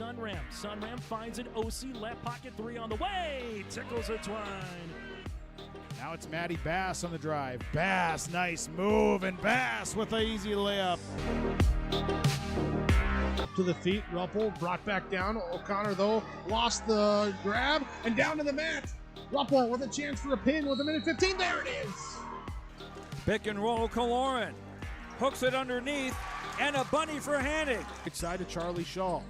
Sunram. Sunram finds it. OC left pocket 3 on the way. Tickles a twine. Now it's Matty Bass on the drive. Bass, nice move, and Bass with an easy layup. To the feet, Ruppel brought back down. O'Connor, though, lost the grab, and down to the mat. Ruppel with a chance for a pin with a minute 15. There it is. Pick and roll, Kaloran. Hooks it underneath, and a bunny for Hanning. Right side to Charlie Shaw.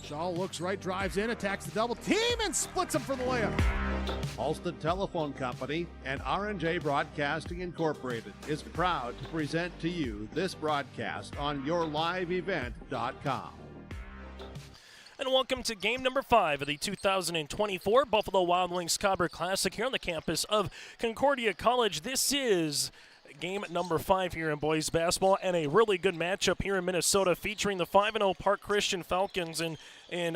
Shaw looks right, drives in, attacks the double team, and splits him for the layup. Halsted Telephone Company and R&J Broadcasting Incorporated is proud to present to you this broadcast on yourliveevent.com. And welcome to game number 5 of the 2024 Buffalo Wild Wings Cobber Classic here on the campus of Concordia College. This is game number 5 here in boys basketball, and a really good matchup here in Minnesota featuring the 5-0 Park Christian Falcons in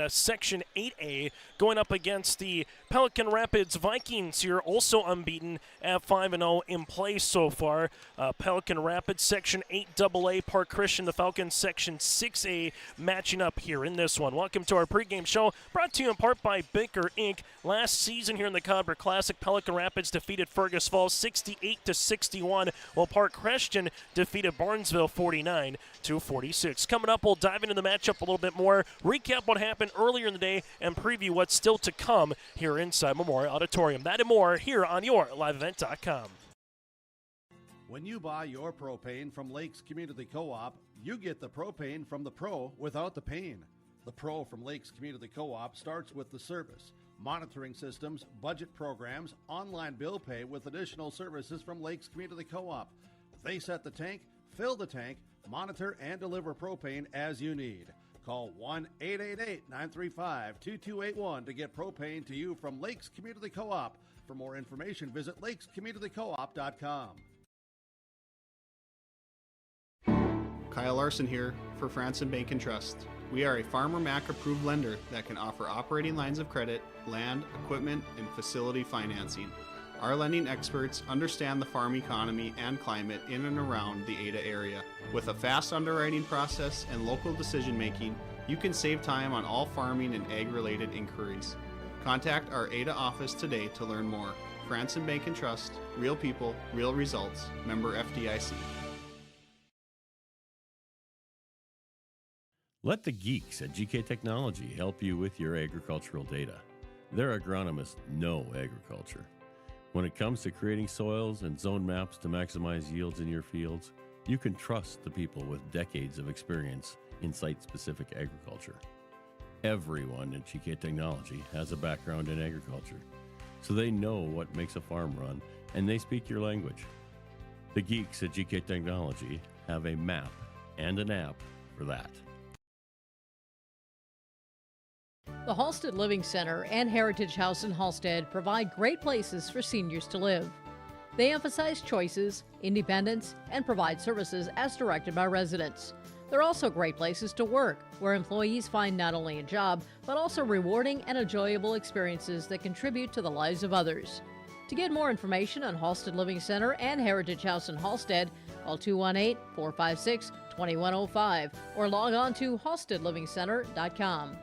Section 8A going up against the Pelican Rapids Vikings here, also unbeaten at 5-0 in play so far. Pelican Rapids Section 8AA, Park Christian, the Falcons Section 6A matching up here in this one. Welcome to our pregame show, brought to you in part by Baker Inc. Last season here in the Cobber Classic, Pelican Rapids defeated Fergus Falls 68-61, while Park Christian defeated Barnesville 49-46. Coming up, we'll dive into the matchup a little bit more, recap what happened earlier in the day, and preview what's still to come here inside Memorial Auditorium. That and more here on yourliveevent.com. When you buy your propane from Lakes Community Co-op, you get the propane from the pro without the pain. The pro from Lakes Community Co-op starts with the service, monitoring systems, budget programs, online bill pay with additional services from Lakes Community Co-op. They set the tank, fill the tank, monitor and deliver propane as you need. Call 1-888-935-2281 to get propane to you from Lakes Community Co-op. For more information, visit lakescommunitycoop.com. Kyle Larson here for Franson Bank and Trust. We are a Farmer Mac approved lender that can offer operating lines of credit, land, equipment, and facility financing. Our lending experts understand the farm economy and climate in and around the Ada area. With a fast underwriting process and local decision making, you can save time on all farming and ag-related inquiries. Contact our Ada office today to learn more. Franson Bank and Trust, real people, real results. Member FDIC. Let the geeks at GK Technology help you with your agricultural data. Their agronomists know agriculture. When it comes to creating soils and zone maps to maximize yields in your fields, you can trust the people with decades of experience in site-specific agriculture. Everyone at GK Technology has a background in agriculture, so they know what makes a farm run, and they speak your language. The geeks at GK Technology have a map and an app for that. The Halsted Living Center and Heritage House in Halsted provide great places for seniors to live. They emphasize choices, independence, and provide services as directed by residents. They're also great places to work, where employees find not only a job, but also rewarding and enjoyable experiences that contribute to the lives of others. To get more information on Halsted Living Center and Heritage House in Halsted, call 218-456-2105 or log on to halstedlivingcenter.com.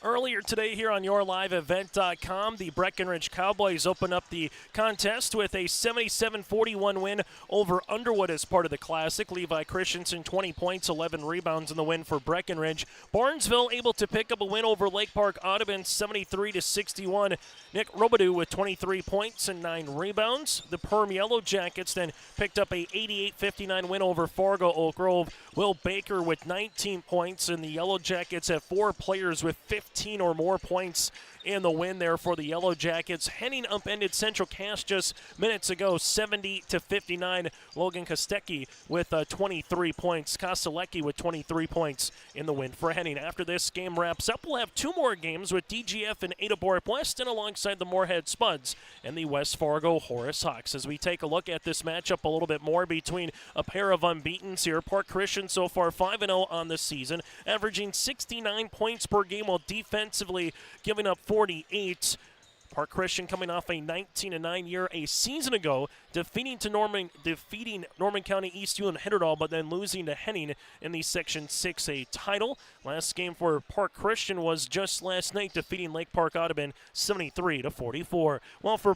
Earlier today here on yourliveevent.com, the Breckenridge Cowboys open up the contest with a 77-41 win over Underwood as part of the Classic. Levi Christensen, 20 points, 11 rebounds in the win for Breckenridge. Barnesville able to pick up a win over Lake Park Audubon, 73-61. Nick Robidoux with 23 points and 9 rebounds. The Perm Yellow Jackets then picked up a 88-59 win over Fargo Oak Grove. Will Baker with 19 points, and the Yellow Jackets have 4 players with 15 or more points in the win there for the Yellow Jackets. Henning upended Central Cass just minutes ago, 70-59. Logan Kostecki with 23 points. Kostelecki with 23 points in the win for Henning. After this game wraps up, we'll have 2 more games with DGF and Ada Borup West, and alongside the Moorhead Spuds and the West Fargo Horace Hawks. As we take a look at this matchup a little bit more between a pair of unbeatens here. Park Christian so far 5-0 on the season, averaging 69 points per game while defensively giving up 48. Park Christian coming off a 19-9 year a season ago, defeating Norman County Eastview and Hennerdal, but then losing to Henning in the Section 6A title. Last game for Park Christian was just last night, defeating Lake Park Audubon 73-44. Well, for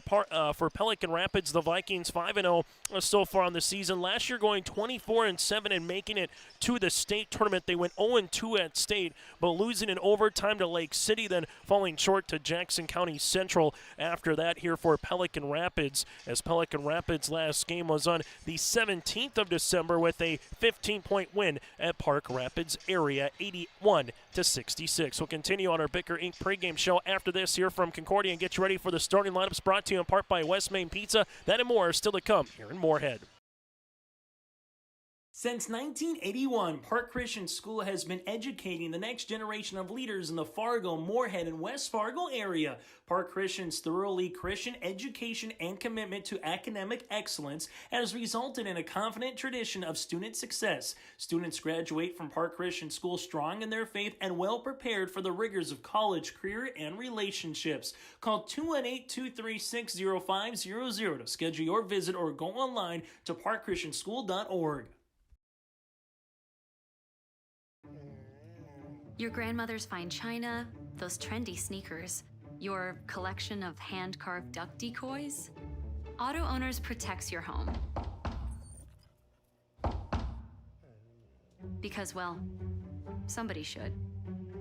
Pelican Rapids, the Vikings 5-0 so far on the season. Last year going 24-7 and making it to the state tournament. They went 0-2 at state, but losing in overtime to Lake City, then falling short to Jackson County Central after that here for Pelican Rapids, as Pelican Rapids' last game was on the 17th of December with a 15-point win at Park Rapids area, 81-66. We'll continue on our Bicker Inc. pregame show after this here from Concordia and get you ready for the starting lineups, brought to you in part by West Main Pizza. That and more are still to come here in Moorhead. Since 1981, Park Christian School has been educating the next generation of leaders in the Fargo, Moorhead, and West Fargo area. Park Christian's thoroughly Christian education and commitment to academic excellence has resulted in a confident tradition of student success. Students graduate from Park Christian School strong in their faith and well prepared for the rigors of college, career, and relationships. Call 218-236-0500 to schedule your visit or go online to parkchristianschool.org. Your grandmother's fine china, those trendy sneakers, your collection of hand-carved duck decoys. Auto Owners protects your home. Because, well, somebody should.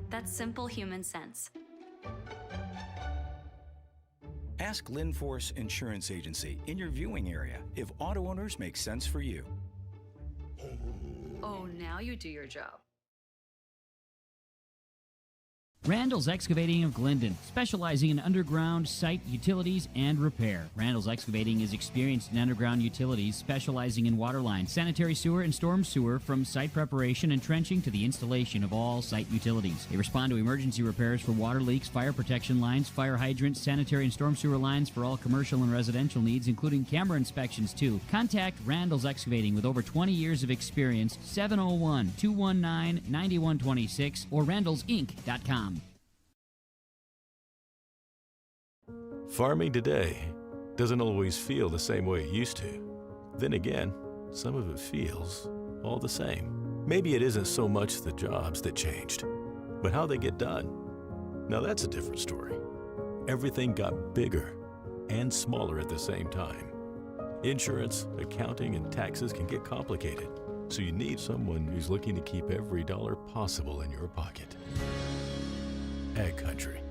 That's simple human sense. Ask Linforce Insurance Agency in your viewing area if Auto Owners makes sense for you. Oh, now you do your job. Randall's Excavating of Glendon, specializing in underground site utilities and repair. Randall's Excavating is experienced in underground utilities, specializing in water lines, sanitary sewer, and storm sewer, from site preparation and trenching to the installation of all site utilities. They respond to emergency repairs for water leaks, fire protection lines, fire hydrants, sanitary and storm sewer lines for all commercial and residential needs, including camera inspections too. Contact Randall's Excavating with over 20 years of experience, 701-219-9126 or randallsinc.com. Farming today doesn't always feel the same way it used to. Then again, some of it feels all the same. Maybe it isn't so much the jobs that changed, but how they get done. Now that's a different story. Everything got bigger and smaller at the same time. Insurance, accounting, and taxes can get complicated, so you need someone who's looking to keep every dollar possible in your pocket. Ag Country.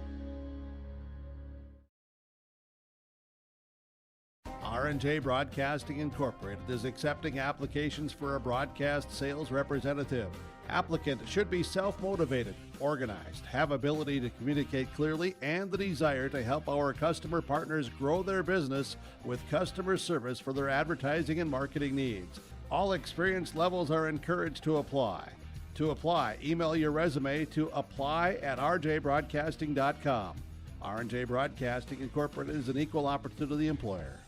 R&J Broadcasting Incorporated is accepting applications for a broadcast sales representative. Applicant should be self-motivated, organized, have ability to communicate clearly, and the desire to help our customer partners grow their business with customer service for their advertising and marketing needs. All experience levels are encouraged to apply. To apply, email your resume to apply@rjbroadcasting.com. R&J Broadcasting Incorporated is an equal opportunity employer.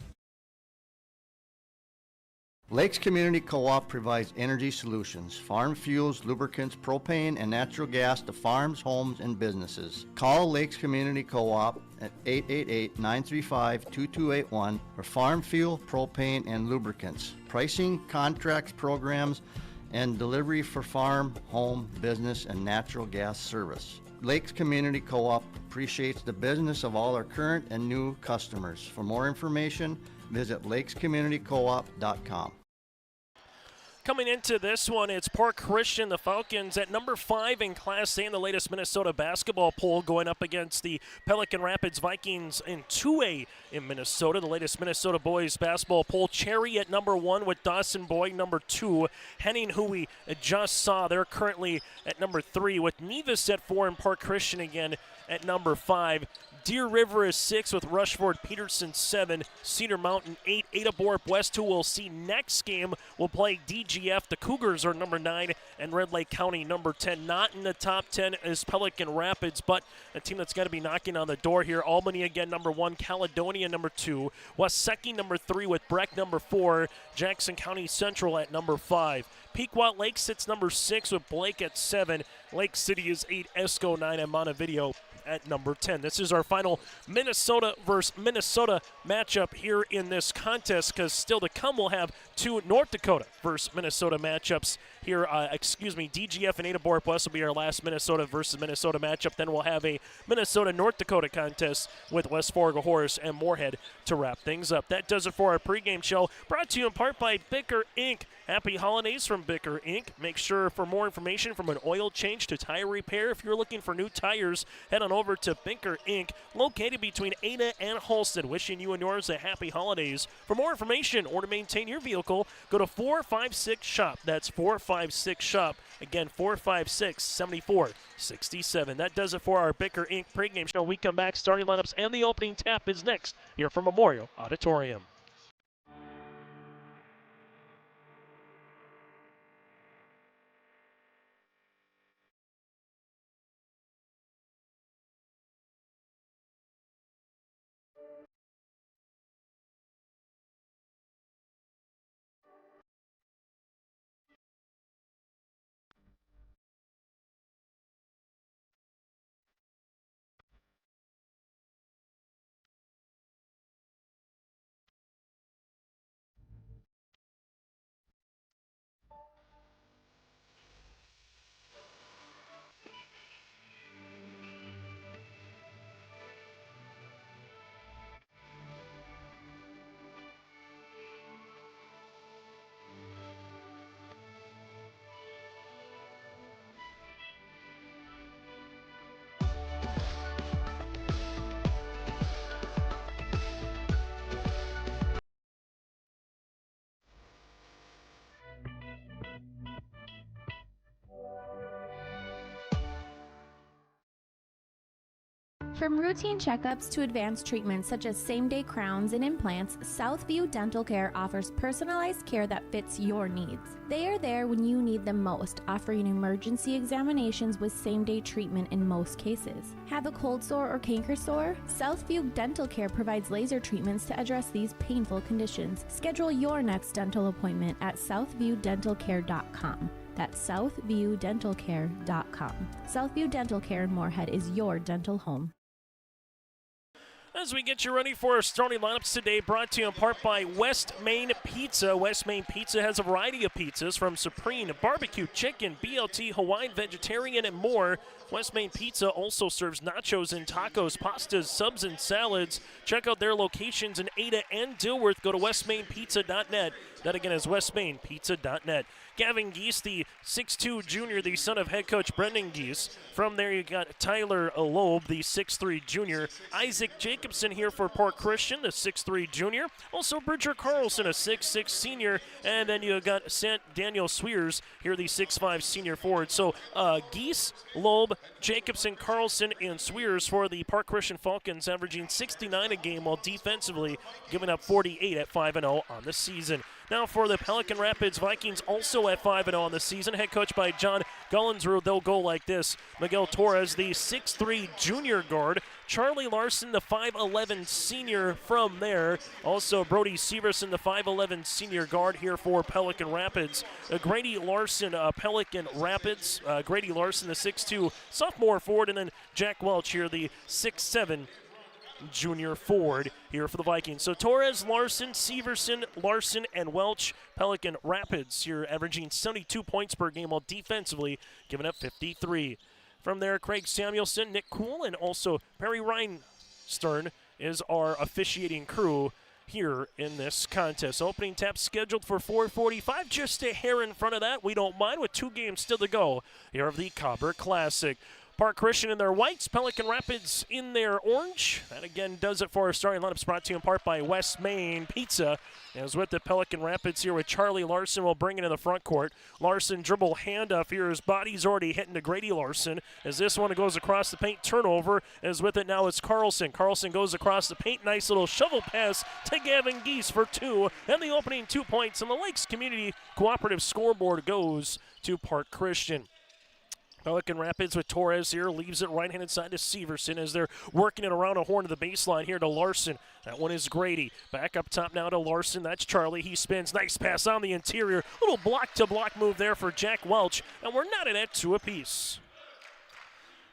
Lakes Community Co-op provides energy solutions, farm fuels, lubricants, propane, and natural gas to farms, homes, and businesses. Call Lakes Community Co-op at 888-935-2281 for farm fuel, propane, and lubricants. Pricing, contracts, programs, and delivery for farm, home, business, and natural gas service. Lakes Community Co-op appreciates the business of all our current and new customers. For more information, visit lakescommunitycoop.com. Coming into this one, it's Park Christian, the Falcons, at number 5 in Class A in the latest Minnesota basketball poll, going up against the Pelican Rapids Vikings in 2A in Minnesota. The latest Minnesota boys basketball poll, Cherry at number 1 with Dawson Boyd number 2. Henning, who we just saw, they're currently at number 3 with Nevis at 4 and Park Christian again at number 5. Deer River is 6 with Rushford Peterson 7, Cedar Mountain 8, Ada Borup West, who we'll see next game, will play DGF. The Cougars are number 9 and Red Lake County number 10. Not in the top 10 is Pelican Rapids, but a team that's got to be knocking on the door here. Albany again number 1, Caledonia number 2, Wasecki number 3 with Breck number 4, Jackson County Central at number 5. Pequot Lake sits number 6 with Blake at 7. Lake City is 8, Esco 9, and Montevideo at number 10. This is our final Minnesota versus Minnesota matchup here in this contest, because still to come we'll have two North Dakota versus Minnesota matchups here. DGF and Ada-Borp West will be our last Minnesota versus Minnesota matchup. Then we'll have a Minnesota-North Dakota contest with West Fargo Horace and Moorhead to wrap things up. That does it for our pregame show, brought to you in part by Bicker Inc. Happy holidays from Bicker Inc. Make sure for more information, from an oil change to tire repair, if you're looking for new tires, head on over to Bicker Inc., located between Ada and Halsted. Wishing you and yours a happy holidays. For more information or to maintain your vehicle, go to 456-SHOP. That's 456-SHOP. Again, 456-7467. That does it for our Bicker Inc. pregame show. We come back, starting lineups and the opening tap is next here from Memorial Auditorium. From routine checkups to advanced treatments such as same-day crowns and implants, Southview Dental Care offers personalized care that fits your needs. They are there when you need them most, offering emergency examinations with same-day treatment in most cases. Have a cold sore or canker sore? Southview Dental Care provides laser treatments to address these painful conditions. Schedule your next dental appointment at southviewdentalcare.com. That's southviewdentalcare.com. Southview Dental Care in Moorhead is your dental home. As we get you ready for our starting lineups today, brought to you in part by West Main Pizza. West Main Pizza has a variety of pizzas, from supreme, barbecue, chicken, BLT, Hawaiian, vegetarian, and more. West Main Pizza also serves nachos and tacos, pastas, subs, and salads. Check out their locations in Ada and Dilworth. Go to westmainpizza.net. That again is westmainpizza.net. Gavin Geese, the 6'2 junior, the son of head coach Brendan Geese. From there you got Tyler Loeb, the 6'3 junior. Isaac Jacobson here for Park Christian, the 6'3 junior. Also Bridger Carlson, a 6'6 senior. And then you got Daniel Swears here, the 6'5 senior forward. So Geese, Loeb, Jacobson, Carlson, and Swears for the Park Christian Falcons, averaging 69 a game, while defensively giving up 48 at 5-0 on the season. Now for the Pelican Rapids Vikings, also at 5-0 on the season, head coached by John Gullensrud. They'll go like this: Miguel Torres, the 6'3 junior guard. Charlie Larson, the 5'11 senior from there. Also Brody Severson, the 5'11 senior guard here for Pelican Rapids. Grady Larson, Pelican Rapids. Grady Larson, the 6'2 sophomore forward. And then Jack Welch here, the 6'7 junior forward here for the Vikings. So Torres, Larson, Severson, Larson, and Welch. Pelican Rapids here averaging 72 points per game, while defensively giving up 53. From there, Craig Samuelson, Nick Kuhl, and also Perry Rhinestern is our officiating crew here in this contest. Opening tap scheduled for 4:45, just a hair in front of that. We don't mind, with 2 games still to go here of the Cobber Classic. Park Christian in their whites, Pelican Rapids in their orange. That again does it for our starting lineups, brought to you in part by West Main Pizza. As with the Pelican Rapids here, with Charlie Larson will bring it in the front court. Larson dribble handoff here. His body's already hitting to Grady Larson. As this one goes across the paint, turnover. As with it now it's Carlson. Carlson goes across the paint. Nice little shovel pass to Gavin Geese for 2. And the opening 2 points on the Lakes Community Cooperative scoreboard goes to Park Christian. Pelican Rapids with Torres here, leaves it right-handed side to Severson as they're working it around a horn of the baseline here to Larson. That one is Grady. Back up top now to Larson. That's Charlie. He spins. Nice pass on the interior. Little block-to-block move there for Jack Welch, and we're not at 2 apiece.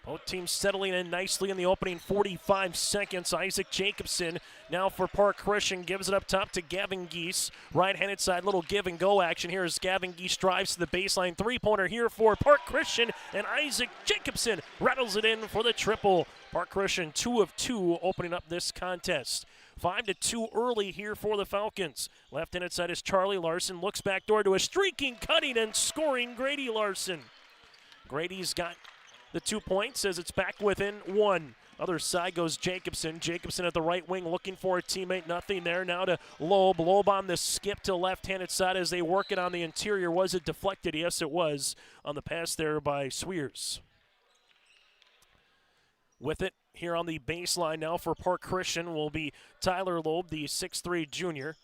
Both teams settling in nicely in the opening 45 seconds. Isaac Jacobson now for Park Christian gives it up top to Gavin Geese. Right-handed side, little give and go action here as Gavin Geese drives to the baseline. Three-pointer here for Park Christian, and Isaac Jacobson rattles it in for the triple. Park Christian 2 of 2 opening up this contest. 5-2 early here for the Falcons. Left-handed side is Charlie Larson. Looks back door to a streaking, cutting, and scoring Grady Larson. Grady's got the 2 points as it's back within 1. Other side goes Jacobson. Jacobson at the right wing looking for a teammate. Nothing there. Now to Loeb. Loeb on the skip to left-handed side as they work it on the interior. Was it deflected? Yes, it was on the pass there by Swears. With it here on the baseline now for Park Christian will be Tyler Loeb, the 6'3 junior.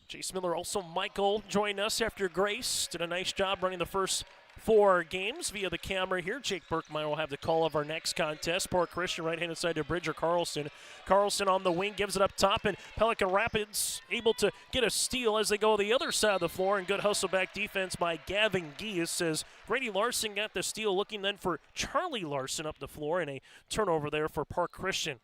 Chase Miller, also Michael, joined us after Grace. Did a nice job running the first 4 games via the camera here. Jake Berkmeyer will have the call of our next contest. Park Christian right-handed side to Bridger Carlson. Carlson on the wing gives it up top, and Pelican Rapids able to get a steal as they go the other side of the floor, and good hustle back defense by Gavin Geese as Grady Larson got the steal, looking then for Charlie Larson up the floor, and a turnover there for Park Christian.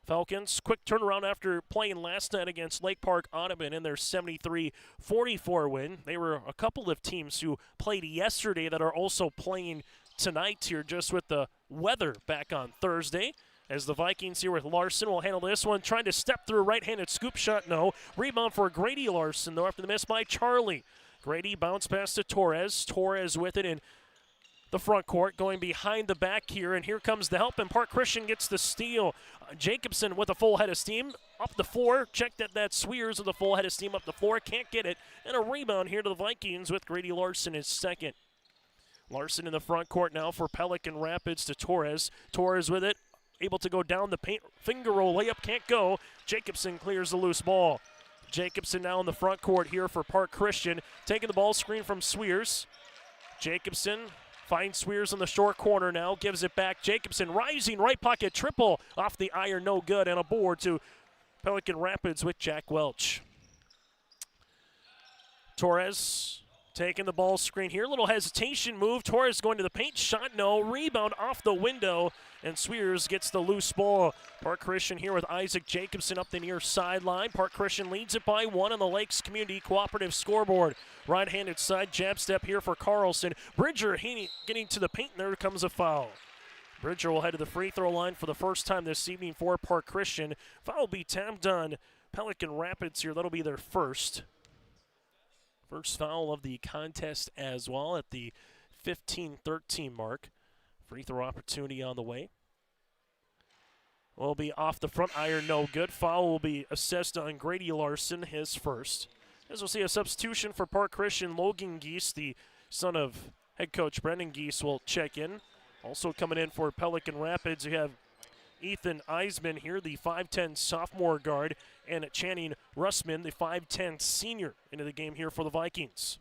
Falcons, quick turnaround after playing last night against Lake Park Audubon in their 73-44 win. They were a couple of teams who played yesterday that are also playing tonight here just with the weather back on Thursday. As the Vikings here with Larson will handle this one, trying to step through a right-handed scoop shot, no. Rebound for Grady Larson, though, after the miss by Charlie. Grady bounce pass to Torres. Torres with it in the front court, going behind the back here, and here comes the help, and Park Christian gets the steal. Jacobson with a full head of steam up the floor. Checked that Swears with a full head of steam up the floor. Can't get it. And a rebound here to the Vikings with Grady Larson his second. Larson in the front court now for Pelican Rapids to Torres. Torres with it, able to go down the paint. Finger roll layup, can't go. Jacobson clears the loose ball. Jacobson now in the front court here for Park Christian. Taking the ball screen from Swears. Jacobson finds Swears in the short corner now, gives it back. Jacobson rising, right pocket triple off the iron, no good, and a board to Pelican Rapids with Jack Welch. Torres taking the ball screen here. Little hesitation move. Torres going to the paint, shot no. Rebound off the window, and Swears gets the loose ball. Park Christian here with Isaac Jacobson up the near sideline. Park Christian leads it by 1 on the Lakes Community Cooperative scoreboard. Right-handed side jab step here for Carlson. Bridger getting to the paint, and there comes a foul. Bridger will head to the free throw line for the first time this evening for Park Christian. Foul will be tapped on Pelican Rapids here. That'll be their first. First foul of the contest as well at the 15-13 mark. Free throw opportunity on the way. Will be off the front iron, no good. Foul will be assessed on Grady Larson, his first. As we'll see a substitution for Park Christian, Logan Geese, the son of head coach Brendan Geese, will check in. Also coming in for Pelican Rapids, you have Ethan Eisman here, the 5'10 sophomore guard, and Channing Russman, the 5'10 senior, into the game here for the Vikings.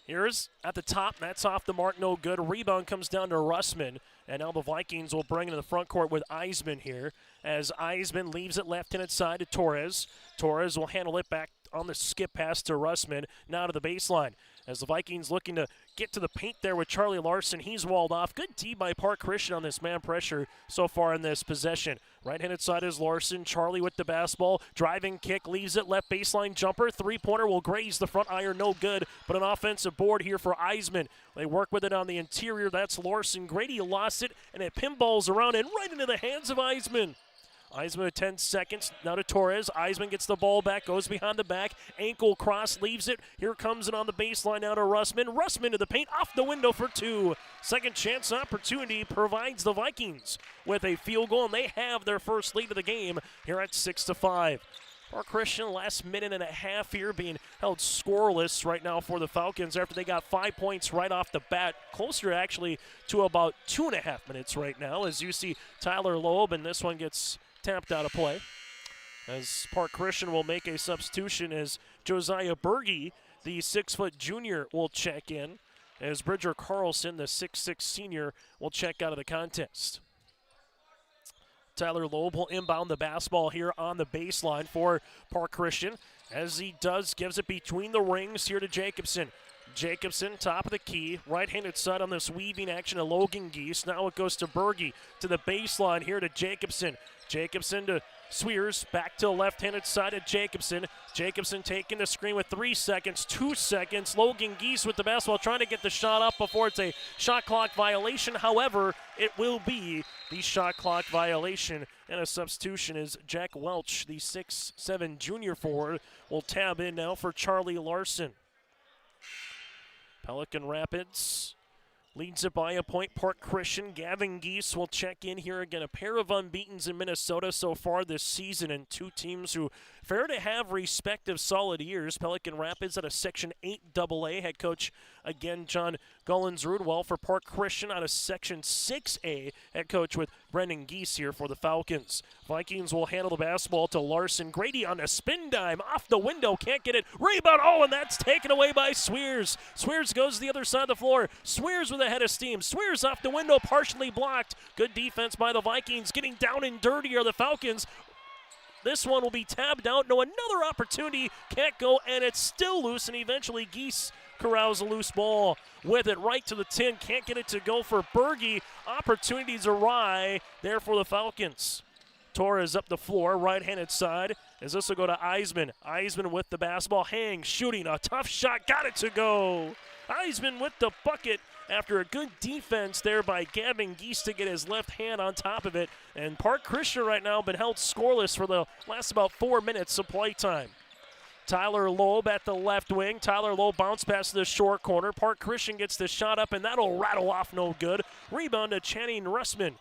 Here's at the top, that's off the mark, no good. Rebound comes down to Russman, and now the Vikings will bring into the front court with Eisman here, as Eisman leaves it left-handed side to Torres. Torres will handle it back on the skip pass to Russman, now to the baseline. As the Vikings looking to get to the paint there with Charlie Larson, he's walled off. Good D by Park Christian on this man pressure so far in this possession. Right-handed side is Larson. Charlie with the basketball. Driving kick, leaves it left baseline jumper. Three-pointer will graze the front iron, no good. But an offensive board here for Eisman. They work with it on the interior. That's Larson. Grady lost it, and it pinballs around and right into the hands of Eisman. Eisman with 10 seconds, now to Torres. Eisman gets the ball back, goes behind the back, ankle cross, leaves it. Here comes it on the baseline now to Russman. Russman to the paint, off the window for 2. Second chance opportunity provides the Vikings with a field goal, and they have their first lead of the game here at 6-5. Park Christian, last minute and a half here, being held scoreless right now for the Falcons after they got 5 points right off the bat. Closer actually to about 2.5 minutes right now, as you see Tyler Loeb, and this one gets tapped out of play. As Park Christian will make a substitution as Josiah Berge, the 6-foot junior, will check in, as Bridger Carlson, the 6'6 senior, will check out of the contest. Tyler Loeb will inbound the basketball here on the baseline for Park Christian. As he does, gives it between the rings here to Jacobson. Jacobson, top of the key, right-handed side on this weaving action of Logan Geese. Now it goes to Berge to the baseline here to Jacobson. Jacobson to Swears, back to the left-handed side of Jacobson. Jacobson taking the screen with 3 seconds, 2 seconds. Logan Geese with the basketball trying to get the shot up before it's a shot clock violation. However, it will be the shot clock violation, and a substitution is Jack Welch, the 6'7" junior forward, will tab in now for Charlie Larson. Pelican Rapids leads it by a point. Park Christian, Gavin Geese will check in here again. A pair of unbeatens in Minnesota so far this season, and two teams who fair to have respective solid years. Pelican Rapids at a Section 8 AA. Head coach, again, John Gullins-Rud. Well, for Park Christian out of Section 6A. Head coach with Brendan Geese here for the Falcons. Vikings will handle the basketball to Larson. Grady on a spin dime. Off the window. Can't get it. Rebound. Oh, and that's taken away by Swears. Swears goes to the other side of the floor. Swears with a head of steam. Swears off the window. Partially blocked. Good defense by the Vikings. Getting down and dirty are the Falcons. This one will be tabbed out. No, another opportunity. Can't go, and it's still loose, and eventually Geese corrals a loose ball with it right to the tin. Can't get it to go for Berge. Opportunities awry there for the Falcons. Torres up the floor, right-handed side, as this will go to Eisman. Eisman with the basketball, hangs, shooting, a tough shot, got it to go. Eisman with the bucket after a good defense there by Gavin Geese to get his left hand on top of it. And Park Christian right now been held scoreless for the last about 4 minutes of play time. Tyler Loeb at the left wing. Tyler Loeb bounce pass to the short corner. Park Christian gets the shot up, and that'll rattle off no good. Rebound to Channing Russman,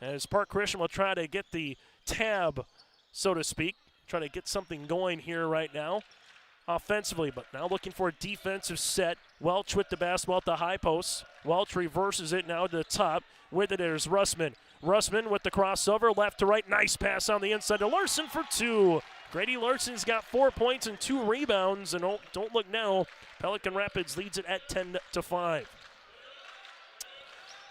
as Park Christian will try to get the tab, so to speak. Try to get something going here right now offensively, but now looking for a defensive set. Welch with the basketball at the high post. Welch reverses it now to the top. With it is Russman. Russman with the crossover, left to right. Nice pass on the inside to Larson for two. Grady Larson's got 4 points and 2 rebounds, and don't look now. Pelican Rapids leads it at 10-5.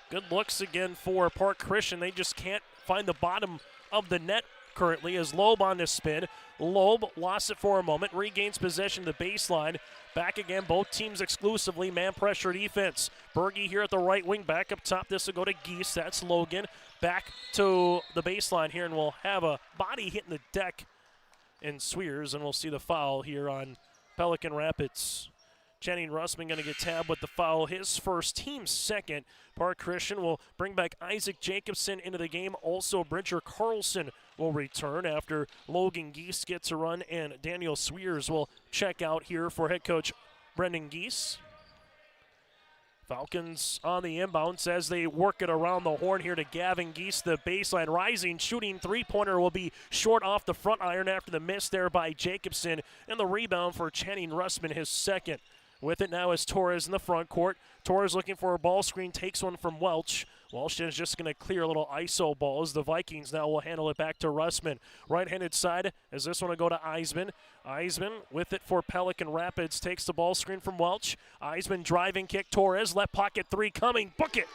Good looks again for Park Christian. They just can't find the bottom of the net currently, as Loeb on the spin. Loeb lost it for a moment, regains possession to the baseline. Back again, both teams exclusively man pressure defense. Berge here at the right wing, back up top. This will go to Geese. That's Logan. Back to the baseline here, and we'll have a body hitting the deck in Swears, and we'll see the foul here on Pelican Rapids. Channing Russman going to get tabbed with the foul, his first, team second. Park Christian will bring back Isaac Jacobson into the game. Also, Bridger Carlson will return after Logan Geese gets a run, and Daniel Swears will check out here for head coach Brendan Geese. Falcons on the inbounds as they work it around the horn here to Gavin Geese. The baseline rising, shooting three-pointer will be short off the front iron after the miss there by Jacobson. And the rebound for Channing Russman, his second. With it now is Torres in the front court. Torres looking for a ball screen, takes one from Welch. Welch is just going to clear a little ISO ball as the Vikings now will handle it back to Russman. Right-handed side as this one will go to Eisman. Eisman with it for Pelican Rapids, takes the ball screen from Welch. Eisman driving kick, Torres, left pocket three coming, book it.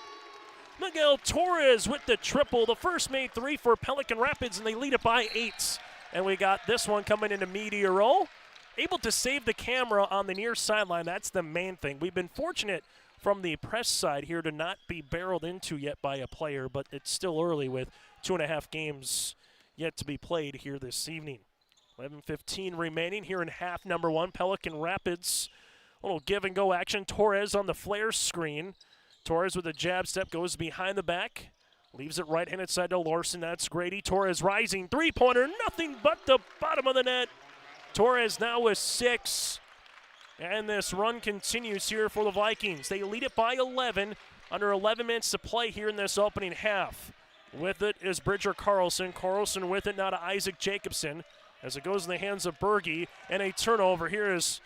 Miguel Torres with the triple, the first made three for Pelican Rapids, and they lead it by 8. And we got this one coming into media roll. Able to save the camera on the near sideline. That's the main thing. We've been fortunate from the press side here to not be barreled into yet by a player, but it's still early with 2.5 games yet to be played here this evening. 11:15 remaining here in half number one. Pelican Rapids, a little give and go action. Torres on the flare screen. Torres with a jab step goes behind the back. Leaves it right-handed side to Larson. That's Grady. Torres rising. Three-pointer. Nothing but the bottom of the net. Torres now with 6. And this run continues here for the Vikings. They lead it by 11. Under 11 minutes to play here in this opening half. With it is Bridger Carlson. Carlson with it now to Isaac Jacobson. As it goes in the hands of Berge. And a turnover. Here is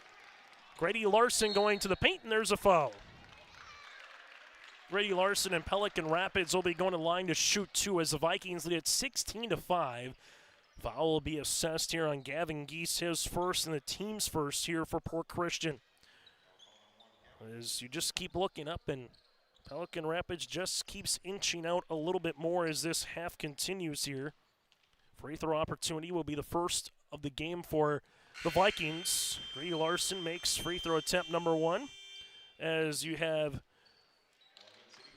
Grady Larson going to the paint, and there's a foul. Grady Larson and Pelican Rapids will be going to line to shoot 2 as the Vikings lead at 16-5. Foul will be assessed here on Gavin Geese, his first and the team's first here for Park Christian. As you just keep looking up, and Pelican Rapids just keeps inching out a little bit more as this half continues here. Free throw opportunity will be the first of the game for the Vikings. Grady Larson makes free throw attempt number 1. as you have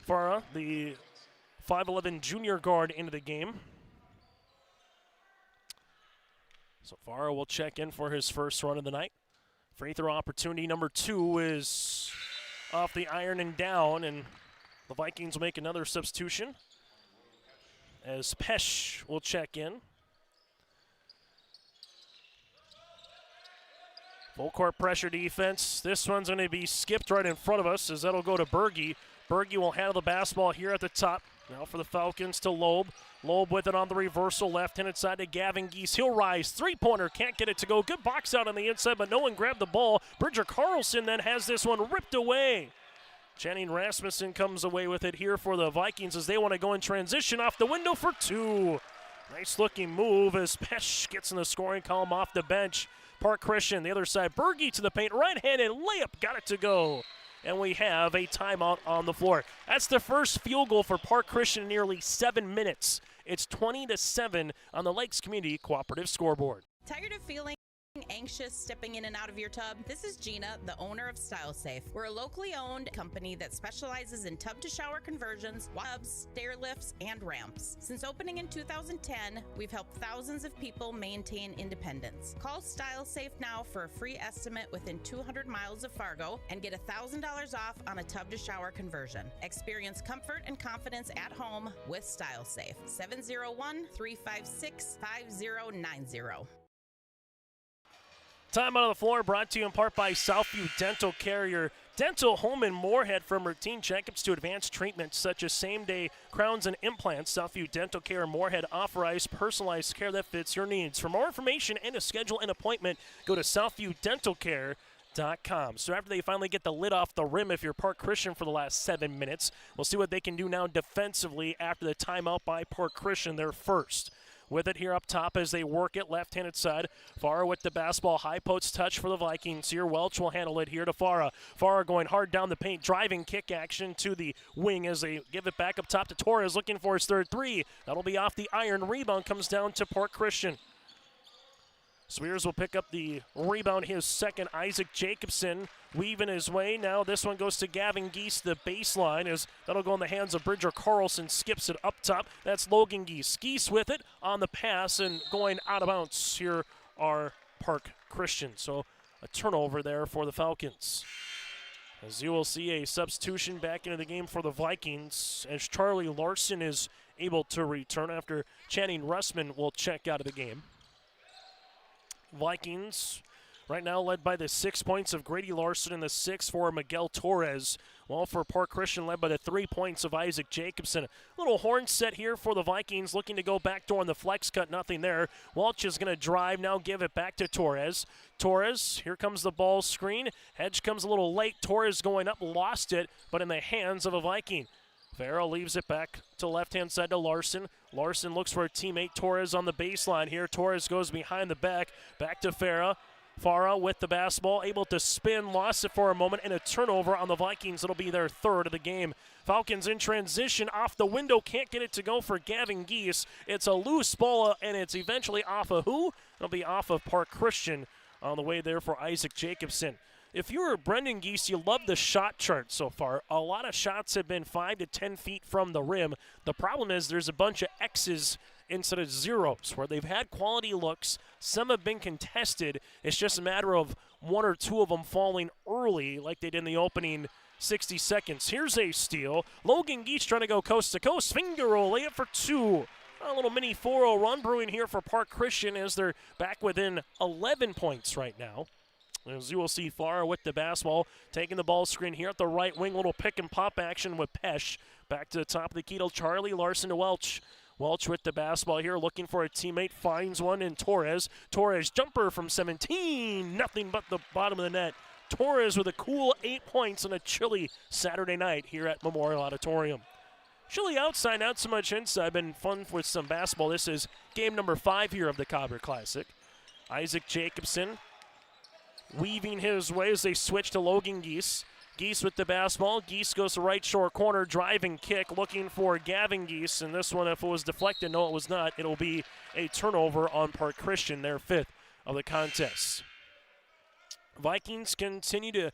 Farah, the 5'11 junior guard, into the game. So Farah will check in for his first run of the night. Free throw opportunity number 2 is off the iron and down, and the Vikings will make another substitution as Pesh will check in. Full court pressure defense. This one's going to be skipped right in front of us as that'll go to Berge. Berge will handle the basketball here at the top. Now for the Falcons to Loeb. Loeb with it on the reversal, left-handed side to Gavin Geese. He'll rise, three-pointer, can't get it to go. Good box out on the inside, but no one grabbed the ball. Bridger Carlson then has this one ripped away. Channing Rasmussen comes away with it here for the Vikings as they want to go in transition off the window for 2. Nice-looking move as Pesh gets in the scoring column off the bench. Park Christian, the other side, Berge to the paint, right-handed layup, got it to go. And we have a timeout on the floor. That's the first field goal for Park Christian in nearly 7 minutes. It's 20-7 on the Lakes Community Cooperative scoreboard. Tired of feeling anxious stepping in and out of your tub? This is Gina, the owner of StyleSafe. We're a locally owned company that specializes in tub-to-shower conversions, tubs, stair lifts, and ramps. Since opening in 2010, we've helped thousands of people maintain independence. Call StyleSafe now for a free estimate within 200 miles of Fargo and get $1,000 off on a tub-to-shower conversion. Experience comfort and confidence at home with StyleSafe. 701-356-5090. Time on the floor brought to you in part by Southview Dental Care, your dental home in Moorhead. From routine checkups to advanced treatments such as same-day crowns and implants, Southview Dental Care in Moorhead offers personalized care that fits your needs. For more information and to schedule an appointment, go to southviewdentalcare.com. So after they finally get the lid off the rim, if you're Park Christian for the last 7 minutes, we'll see what they can do now defensively after the timeout by Park Christian, their first. With it here up top as they work it, left-handed side. Farah with the basketball, high post touch for the Vikings here. Welch will handle it here to Farah. Farah going hard down the paint, driving kick action to the wing as they give it back up top to Torres, looking for his third 3. That'll be off the iron. Rebound comes down to Park Christian. Swears will pick up the rebound, his second. Isaac Jacobson weaving his way. Now this one goes to Gavin Geese, the baseline, as that'll go in the hands of Bridger Carlson, skips it up top. That's Logan Geese. Geese with it on the pass and going out of bounds. Here are Park Christian. So a turnover there for the Falcons. As you will see a substitution back into the game for the Vikings as Charlie Larson is able to return after Channing Russman will check out of the game. Vikings right now led by the 6 points of Grady Larson and the 6 for Miguel Torres. While for Park Christian led by the 3 points of Isaac Jacobson. A little horn set here for the Vikings looking to go backdoor on the flex cut, nothing there. Welch is going to drive, now give it back to Torres. Torres, here comes the ball screen. Hedge comes a little late. Torres going up, lost it, but in the hands of a Viking. Farrell leaves it back to left-hand side to Larson. Larson looks for a teammate. Torres on the baseline here. Torres goes behind the back to Farah. Farah with the basketball, able to spin, lost it for a moment, and a turnover on the Vikings. It'll be their third of the game. Falcons in transition, off the window, can't get it to go for Gavin Geese. It's a loose ball, and it's eventually off of who? It'll be off of Park Christian on the way there for Isaac Jacobson. If you were Brendan Geese, you love the shot chart so far. A lot of shots have been 5 to 10 feet from the rim. The problem is there's a bunch of X's instead of zeros where they've had quality looks. Some have been contested. It's just a matter of 1 or 2 of them falling early like they did in the opening 60 seconds. Here's a steal. Logan Geese trying to go coast to coast. Finger roll, layup for 2. A little mini 4-0 run brewing here for Park Christian as they're back within 11 points right now. As you will see, Farah with the basketball, taking the ball screen here at the right wing. Little pick and pop action with Pesh. Back to the top of the key to Charlie Larson to Welch. Welch with the basketball here, looking for a teammate, finds one in Torres. Torres jumper from 17, nothing but the bottom of the net. Torres with a cool 8 points on a chilly Saturday night here at Memorial Auditorium. Chilly outside, not so much inside. Been fun with some basketball. This is game number 5 here of the Cobber Classic. Isaac Jacobson weaving his way as they switch to Logan Geese. Geese with the basketball. Geese goes to right short corner, driving kick, looking for Gavin Geese. And this one, if it was deflected, no, it was not. It'll be a turnover on Park Christian, their 5th of the contest. Vikings continue to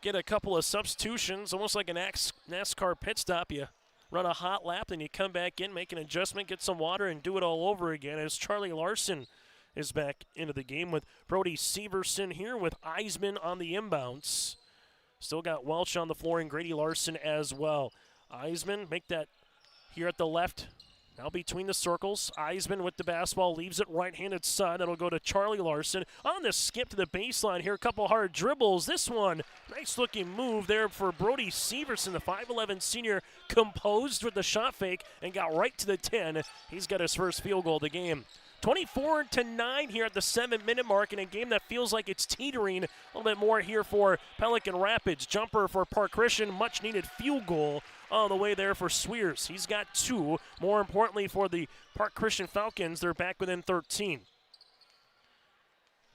get a couple of substitutions, almost like a NASCAR pit stop. You run a hot lap, then you come back in, make an adjustment, get some water, and do it all over again as Charlie Larson is back into the game with Brody Severson here with Eisman on the inbounds. Still got Welch on the floor and Grady Larson as well. Eisman make that here at the left. Now between the circles, Eisman with the basketball, leaves it right-handed side. That'll go to Charlie Larson. On the skip to the baseline here, a couple hard dribbles. This one, nice-looking move there for Brody Severson, the 5'11 senior, composed with the shot fake and got right to the 10. He's got his first field goal of the game. 24-9 here at the 7-minute mark in a game that feels like it's teetering a little bit more here for Pelican Rapids. Jumper for Park Christian, much-needed field goal on the way there for Swears. He's got 2. More importantly for the Park Christian Falcons, they're back within 13.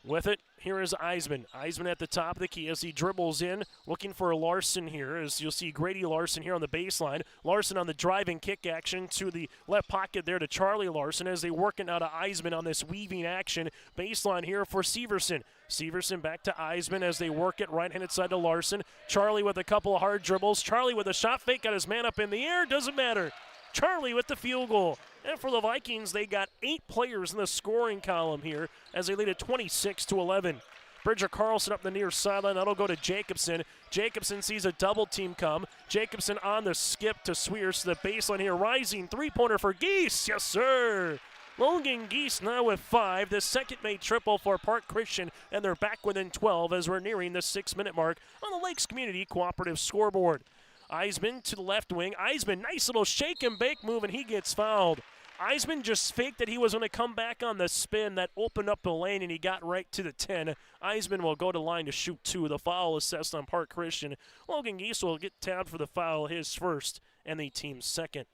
With it, here is Eisman. Eisman at the top of the key as he dribbles in, looking for Larson here, as you'll see Grady Larson here on the baseline. Larson on the driving kick action to the left pocket there to Charlie Larson as they work it out to Eisman on this weaving action. Baseline here for Severson. Severson back to Eisman as they work it right-handed side to Larson. Charlie with a couple of hard dribbles. Charlie with a shot fake, got his man up in the air, doesn't matter. Charlie with the field goal. And for the Vikings, they got 8 players in the scoring column here as they lead at 26-11. Bridger Carlson up the near sideline. That'll go to Jacobson. Jacobson sees a double team come. Jacobson on the skip to Swears to the baseline here. Rising three-pointer for Geese. Yes, sir. Logan Geese now with 5. The second made triple for Park Christian, and they're back within 12 as we're nearing the 6-minute mark on the Lakes Community Cooperative scoreboard. Eisman to the left wing. Eisman, nice little shake and bake move, and he gets fouled. Eisman just faked that he was going to come back on the spin that opened up the lane, and he got right to the 10. Eisman will go to line to shoot 2. The foul assessed on Park Christian. Logan Geese will get tabbed for the foul, his first, and the team's second.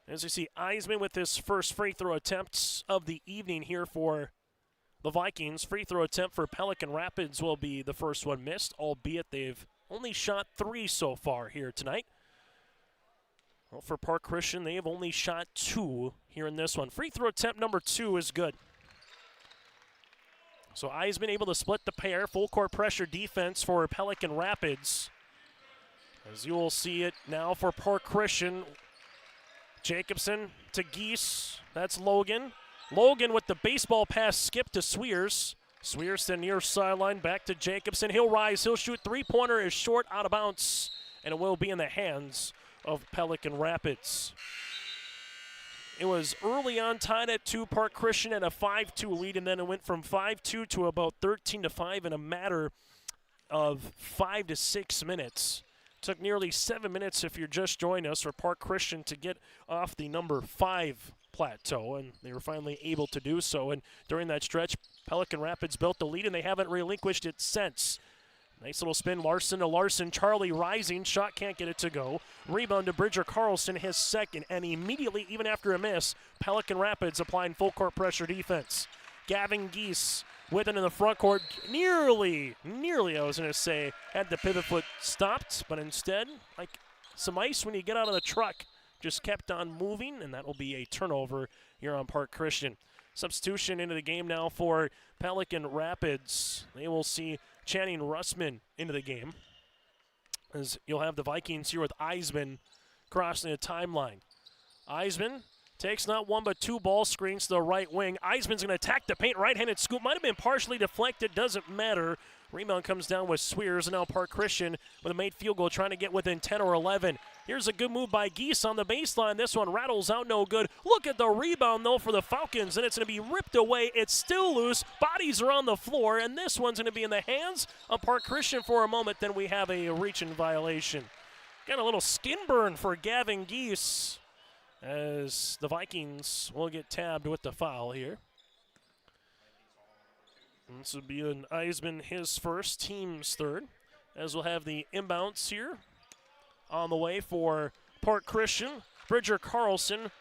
As you see, Eisman with his first free throw attempts of the evening here for the Vikings. Free throw attempt for Pelican Rapids will be the first one missed, albeit they've only shot 3 so far here tonight. Well, for Park Christian, they have only shot 2 here in this one. Free throw attempt number 2 is good. So Eisman able to split the pair. Full court pressure defense for Pelican Rapids. As you will see it now for Park Christian. Jacobson to Geese. That's Logan. Logan with the baseball pass skip to Swears. Swears to near sideline, back to Jacobson. He'll rise, he'll shoot. Three-pointer is short, out of bounds, and it will be in the hands of Pelican Rapids. It was early on tied at 2. Park Christian at a 5-2 lead, and then it went from 5-2 to about 13-5 in a matter of 5 to 6 minutes. Took nearly 7 minutes, if you're just joining us, for Park Christian to get off the number 5 plateau, and they were finally able to do so. And during that stretch, Pelican Rapids built the lead, and they haven't relinquished it since. Nice little spin, Larson to Larson. Charlie rising, shot can't get it to go. Rebound to Bridger Carlson, his second, and immediately, even after a miss, Pelican Rapids applying full court pressure defense. Gavin Geese with it in the front court, nearly, I was going to say, had the pivot foot stopped, but instead, like some ice when you get out of the truck, just kept on moving, and that will be a turnover here on Park Christian. Substitution into the game now for Pelican Rapids. They will see Channing Russman into the game, as you'll have the Vikings here with Eisman crossing the timeline. Eisman takes not 1 but 2 ball screens to the right wing. Eisman's going to attack the paint, right-handed scoop. Might have been partially deflected, doesn't matter. Rebound comes down with Swears, and now Park Christian with a made field goal trying to get within 10 or 11. Here's a good move by Geese on the baseline. This one rattles out, no good. Look at the rebound, though, for the Falcons, and it's going to be ripped away. It's still loose. Bodies are on the floor, and this one's going to be in the hands of Park Christian for a moment. Then we have a reach-in violation. Got a little skin burn for Gavin Geese, as the Vikings will get tabbed with the foul here. And this will be an Eisman, his first, team's third, as we'll have the inbounds here on the way for Park Christian. Bridger Carlson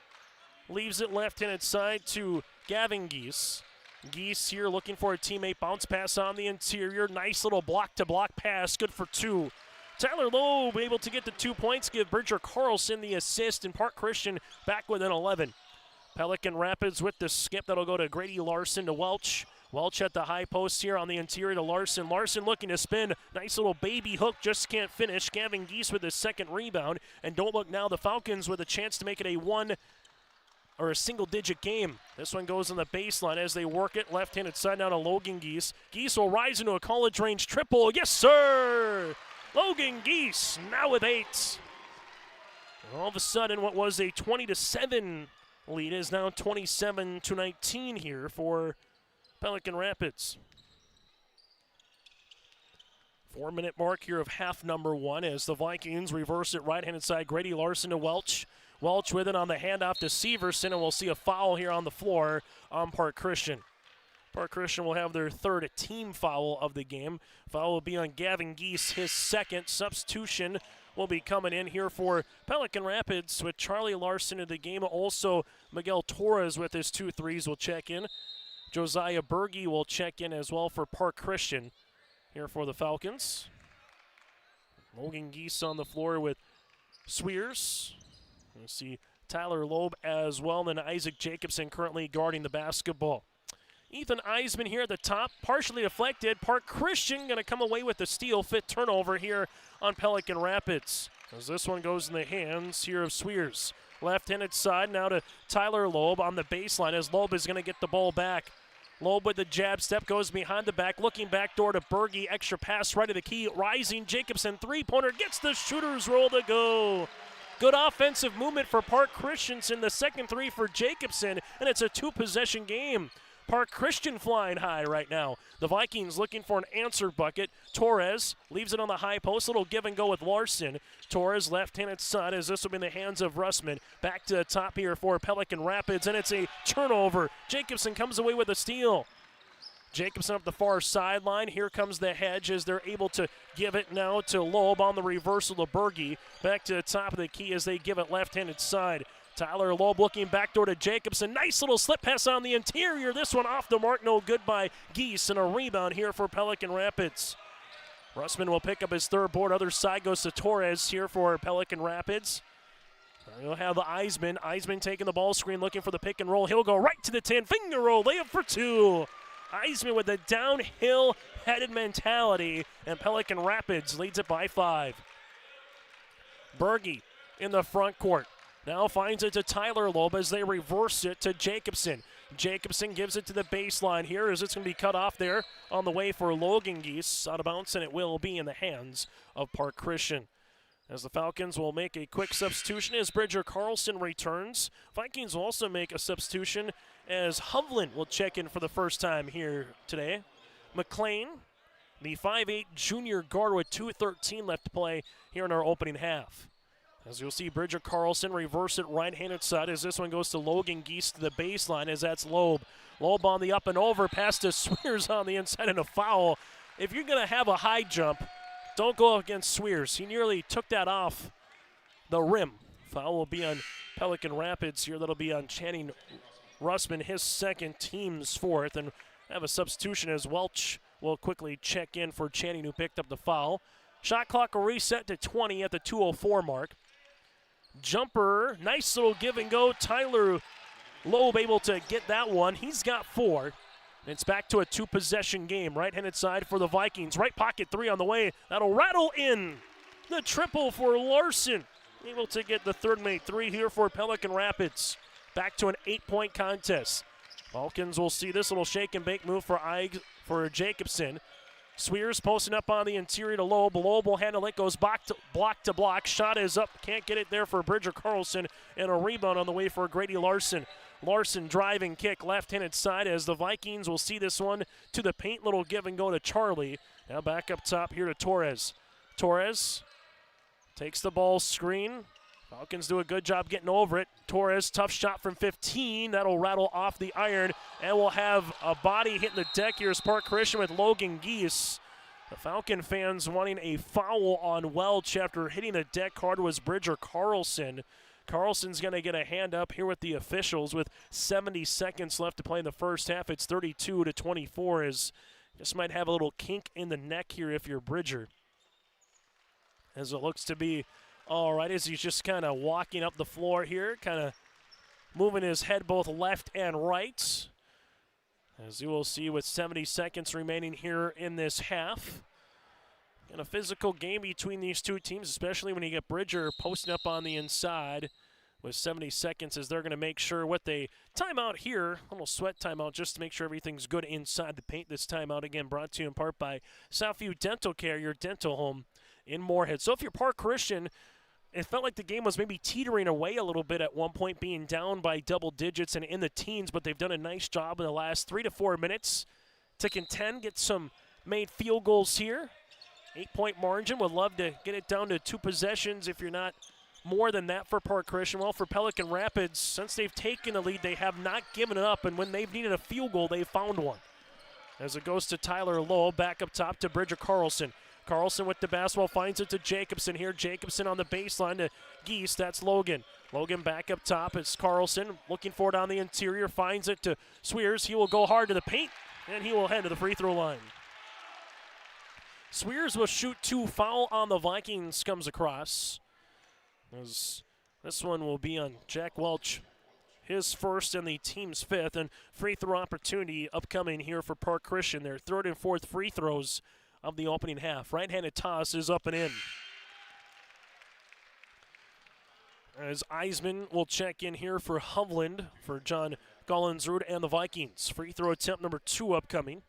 leaves it left-handed side to Gavin Geese. Geese here looking for a teammate, bounce pass on the interior. Nice little block-to-block pass, good for 2. Tyler Loeb able to get the 2 points, give Bridger Carlson the assist, and Park Christian back within 11. Pelican Rapids with the skip. That'll go to Grady Larson to Welch. Welch at the high post here on the interior to Larson. Larson looking to spin. Nice little baby hook, just can't finish. Gavin Geese with his second rebound. And don't look now, the Falcons with a chance to make it a single-digit game. This one goes on the baseline as they work it. Left-handed side now to Logan Geese. Geese will rise into a college-range triple. Yes, sir! Logan Geese now with 8. And all of a sudden, what was a 20-7 lead is now 27-19 here for Pelican Rapids. 4-minute mark here of half number 1 as the Vikings reverse it right-handed side. Grady Larson to Welch. Welch with it on the handoff to Severson, and we'll see a foul here on the floor on Park Christian. Park Christian will have their third team foul of the game. Foul will be on Gavin Geese, his second. Substitution will be coming in here for Pelican Rapids with Charlie Larson in the game. Also, Miguel Torres with his 2 threes will check in. Josiah Berge will check in as well for Park Christian here for the Falcons. Logan Geese on the floor with Swears. We'll see Tyler Loeb as well, and then Isaac Jacobson currently guarding the basketball. Ethan Eisman here at the top, partially deflected. Park Christian going to come away with the steal. Fifth turnover here on Pelican Rapids. As this one goes in the hands here of Swears. Left-handed side now to Tyler Loeb on the baseline as Loeb is going to get the ball back. Loeb with the jab step, goes behind the back, looking back door to Berge. Extra pass right to the key. Rising Jacobson, three-pointer, gets the shooter's roll to go. Good offensive movement for Park Christensen. The second 3 for Jacobson, and it's a 2-possession game. Park Christian flying high right now. The Vikings looking for an answer bucket. Torres leaves it on the high post. Little give and go with Larson. Torres left-handed side as this will be in the hands of Russman. Back to the top here for Pelican Rapids, and it's a turnover. Jacobson comes away with a steal. Jacobson up the far sideline. Here comes the hedge as they're able to give it now to Loeb on the reversal to Berge. Back to the top of the key as they give it left-handed side. Tyler Loeb looking backdoor to Jacobson. Nice little slip pass on the interior. This one off the mark, no good by Geese, and a rebound here for Pelican Rapids. Russman will pick up his third board. Other side goes to Torres here for Pelican Rapids. You'll have Eisman. Eisman taking the ball screen, looking for the pick and roll. He'll go right to the 10. Finger roll, layup for 2. Eisman with the downhill-headed mentality, and Pelican Rapids leads it by 5. Berge in the front court. Now finds it to Tyler Loeb as they reverse it to Jacobson. Jacobson gives it to the baseline here as it's going to be cut off there on the way for Logan Geese. Out of bounds, and it will be in the hands of Park Christian. As the Falcons will make a quick substitution as Bridger Carlson returns. Vikings will also make a substitution as Hovland will check in for the first time here today. McLean, the 5'8 junior guard with 2:13 left to play here in our opening half. As you'll see, Bridger Carlson reverse it right-handed side as this one goes to Logan Geese to the baseline as that's Loeb. Loeb on the up and over, pass to Swears on the inside and a foul. If you're going to have a high jump, don't go against Swears. He nearly took that off the rim. Foul will be on Pelican Rapids here. That'll be on Channing Russman, his second, team's fourth. And have a substitution as Welch will quickly check in for Channing, who picked up the foul. Shot clock will reset to 20 at the 2:04 mark. Jumper, nice little give and go. Tyler Loeb able to get that one. He's got 4. It's back to a 2-possession game. Right-handed side for the Vikings. Right pocket 3 on the way. That'll rattle in. The triple for Larson. Able to get the third made 3 here for Pelican Rapids. Back to an 8-point contest. Falcons will see this little shake and bake move for Jacobson. Swears posting up on the interior to Loeb. Loeb will handle it, goes block to block. Shot is up, can't get it there for Bridger Carlson, and a rebound on the way for Grady Larson. Larson driving kick left-handed side as the Vikings will see this one to the paint. Little give and go to Charlie. Now back up top here to Torres. Torres takes the ball screen. Falcons do a good job getting over it. Torres, tough shot from 15. That'll rattle off the iron. And we'll have a body hitting the deck here as Park Christian with Logan Geese. The Falcon fans wanting a foul on Welch after hitting the deck hard was Bridger Carlson. Carlson's going to get a hand up here with the officials with 70 seconds left to play in the first half. It's 32-24 as this might have a little kink in the neck here if you're Bridger. As it looks to be all right, as he's just kind of walking up the floor here, kind of moving his head both left and right. As you will see with 70 seconds remaining here in this half. And a physical game between these two teams, especially when you get Bridger posting up on the inside with 70 seconds, as they're going to make sure with a timeout here, a little sweat timeout, just to make sure everything's good inside the paint. This timeout, again, brought to you in part by Southview Dental Care, your dental home in Moorhead. So if you're Park Christian, it felt like the game was maybe teetering away a little bit at one point, being down by double digits and in the teens, but they've done a nice job in the last 3 to 4 minutes to contend, get some made field goals here. 8-point margin. Would love to get it down to 2 possessions if you're not more than that for Park Christian. Well, for Pelican Rapids, since they've taken the lead, they have not given it up, and when they've needed a field goal, they've found one. As it goes to Tyler Lowe, back up top to Bridger Carlson. Carlson with the basketball, finds it to Jacobson here. Jacobson on the baseline to Geese. That's Logan. Logan back up top. It's Carlson looking for it on the interior. Finds it to Swears. He will go hard to the paint, and he will head to the free throw line. Swears will shoot 2. Foul on the Vikings comes across. As this one will be on Jack Welch, his first and the team's 5th. And free throw opportunity upcoming here for Park Christian. Their 3rd and 4th free throws of the opening half. Right-handed toss is up and in. As Eisman will check in here for Hovland for John Gollinsrud and the Vikings. Free throw attempt number 2 upcoming.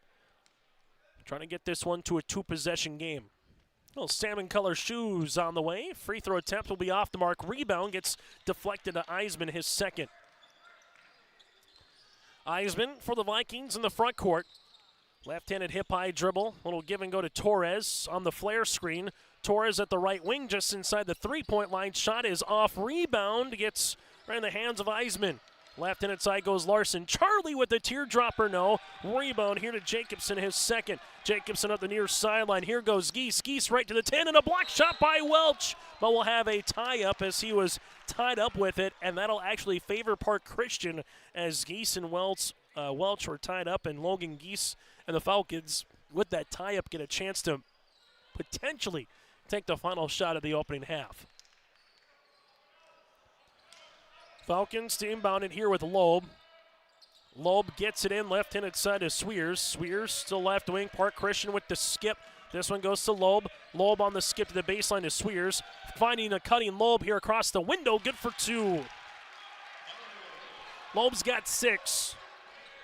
Trying to get this one to a 2-possession game. Little salmon color shoes on the way. Free throw attempt will be off the mark. Rebound gets deflected to Eisman, his 2nd. Eisman for the Vikings in the front court. Left-handed hip-high dribble. Little give and go to Torres on the flare screen. Torres at the right wing just inside the 3-point line. Shot is off. Rebound gets right in the hands of Eisman. Left-handed side goes Larson. Charlie with the teardropper, no. Rebound here to Jacobson, his 2nd. Jacobson up the near sideline. Here goes Geese. Geese right to the 10, and a block shot by Welch. But we'll have a tie-up as he was tied up with it, and that'll actually favor Park Christian as Geese and Welch were tied up, and Logan Geese and the Falcons, with that tie-up, get a chance to potentially take the final shot of the opening half. Falcons to inbound it here with Loeb. Loeb gets it in, left-handed side to Swears. Swears still left wing. Park Christian with the skip. This one goes to Loeb. Loeb on the skip to the baseline to Swears. Finding a cutting Loeb here across the window. Good for 2. Loeb's got 6.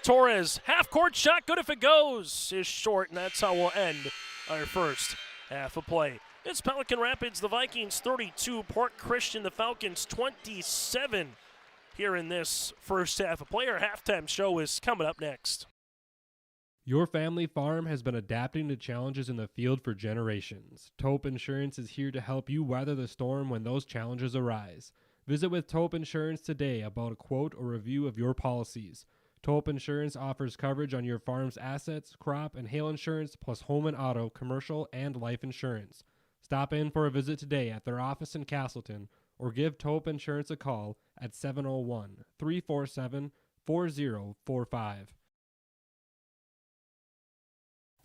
Torres, half-court shot, good if it goes, is short, and that's how we'll end our first half of play. It's Pelican Rapids, the Vikings 32, Park Christian, the Falcons 27 here in this first half of play. Our halftime show is coming up next. Your family farm has been adapting to challenges in the field for generations. Taupe Insurance is here to help you weather the storm when those challenges arise. Visit with Taupe Insurance today about a quote or review of your policies. Taupe Insurance offers coverage on your farm's assets, crop, and hail insurance, plus home and auto, commercial, and life insurance. Stop in for a visit today at their office in Castleton, or give Taupe Insurance a call at 701-347-4045.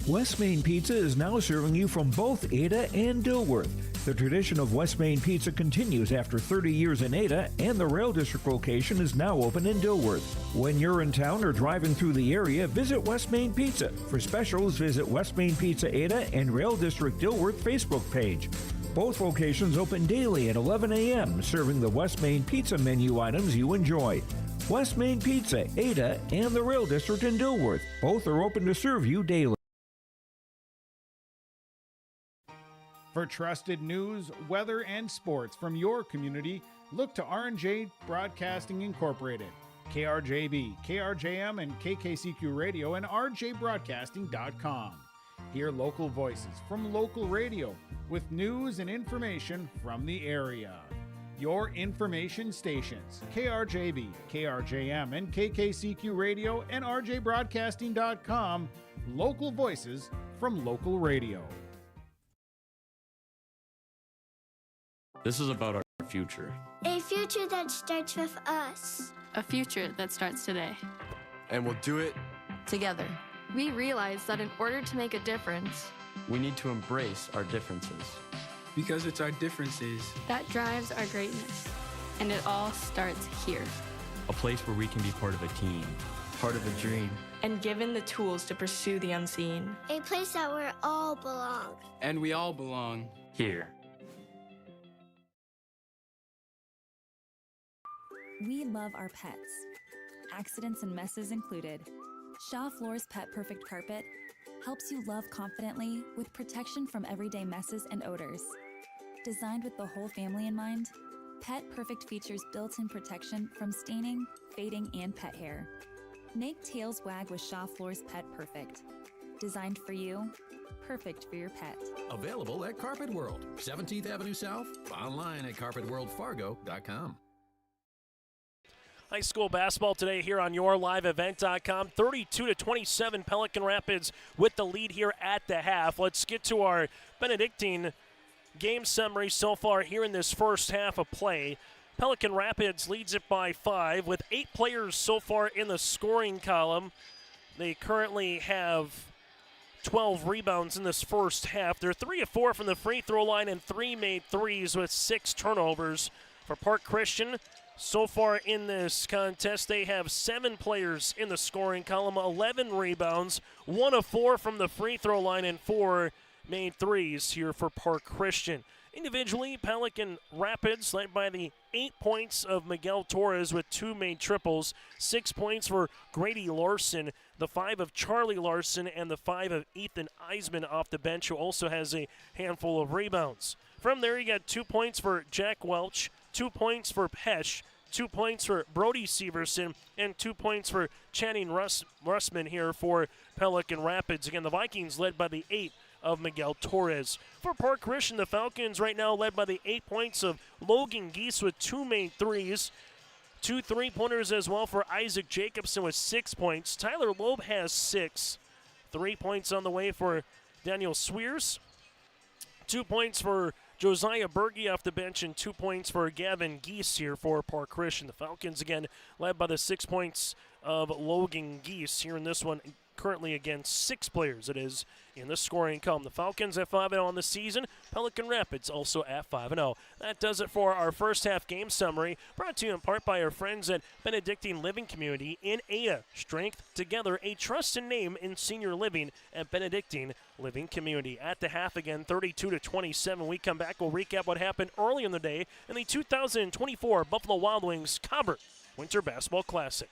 West Main Pizza is now serving you from both Ada and Dilworth. The tradition of West Main Pizza continues after 30 years in Ada, and the Rail District location is now open in Dilworth. When you're in town or driving through the area, visit West Main Pizza. For specials, visit West Main Pizza Ada and Rail District Dilworth Facebook page. Both locations open daily at 11 a.m., serving the West Main Pizza menu items you enjoy. West Main Pizza, Ada, and the Rail District in Dilworth. Both are open to serve you daily. For trusted news, weather, and sports from your community, look to R&J Broadcasting Incorporated. KRJB, KRJM, and KKCQ Radio and rjbroadcasting.com. Hear local voices from local radio with news and information from the area. Your information stations, KRJB, KRJM, and KKCQ Radio and rjbroadcasting.com. Local voices from local radio. This is about our future. A future that starts with us. A future that starts today. And we'll do it together. We realize that in order to make a difference, we need to embrace our differences. Because it's our differences that drives our greatness. And it all starts here. A place where we can be part of a team, part of a dream, and given the tools to pursue the unseen. A place that we all belong. And we all belong Here. We love our pets, accidents and messes included. Shaw Floor's Pet Perfect Carpet helps you love confidently with protection from everyday messes and odors. Designed with the whole family in mind, Pet Perfect features built-in protection from staining, fading, and pet hair. Make tails wag with Shaw Floor's Pet Perfect. Designed for you, perfect for your pet. Available at Carpet World, 17th Avenue South, online at carpetworldfargo.com. High school basketball today here on yourliveevent.com. 32-27, Pelican Rapids with the lead here at the half. Let's get to our Benedictine game summary so far here in this first half of play. Pelican Rapids leads it by 5 with 8 players so far in the scoring column. They currently have 12 rebounds in this first half. They're 3 of 4 from the free throw line and 3 made threes with 6 turnovers. For Park Christian, so far in this contest, they have 7 players in the scoring column, 11 rebounds, 1 of 4 from the free throw line, and 4 made threes here for Park Christian. Individually, Pelican Rapids led by the 8 points of Miguel Torres with 2 made triples, 6 points for Grady Larson, the 5 of Charlie Larson, and the 5 of Ethan Eisman off the bench, who also has a handful of rebounds. From there, you got 2 points for Jack Welch, 2 points for Pesh, 2 points for Brody Severson, and 2 points for Channing Russman here for Pelican Rapids. Again, the Vikings led by the 8 of Miguel Torres. For Park Christian, the Falcons right now led by the 8 points of Logan Geese with 2 made threes. 2 3-pointers as well for Isaac Jacobson with 6 points. Tyler Loeb has 6. 3 points on the way for Daniel Swears. 2 points for Josiah Berge off the bench, and 2 points for Gavin Geese here for Park Christian. The Falcons, again, led by the 6 points of Logan Geese here in this one, currently against 6 players, it is, in the scoring column. The Falcons at 5-0 on the season. Pelican Rapids also at 5-0. That does it for our first half game summary, brought to you in part by our friends at Benedictine Living Community in Ada. Strength together, a trusted name in senior living at Benedictine Living Community. At the half again, 32-27. We come back, we'll recap what happened early in the day in the 2024 Buffalo Wild Wings Cobber Winter Basketball Classic.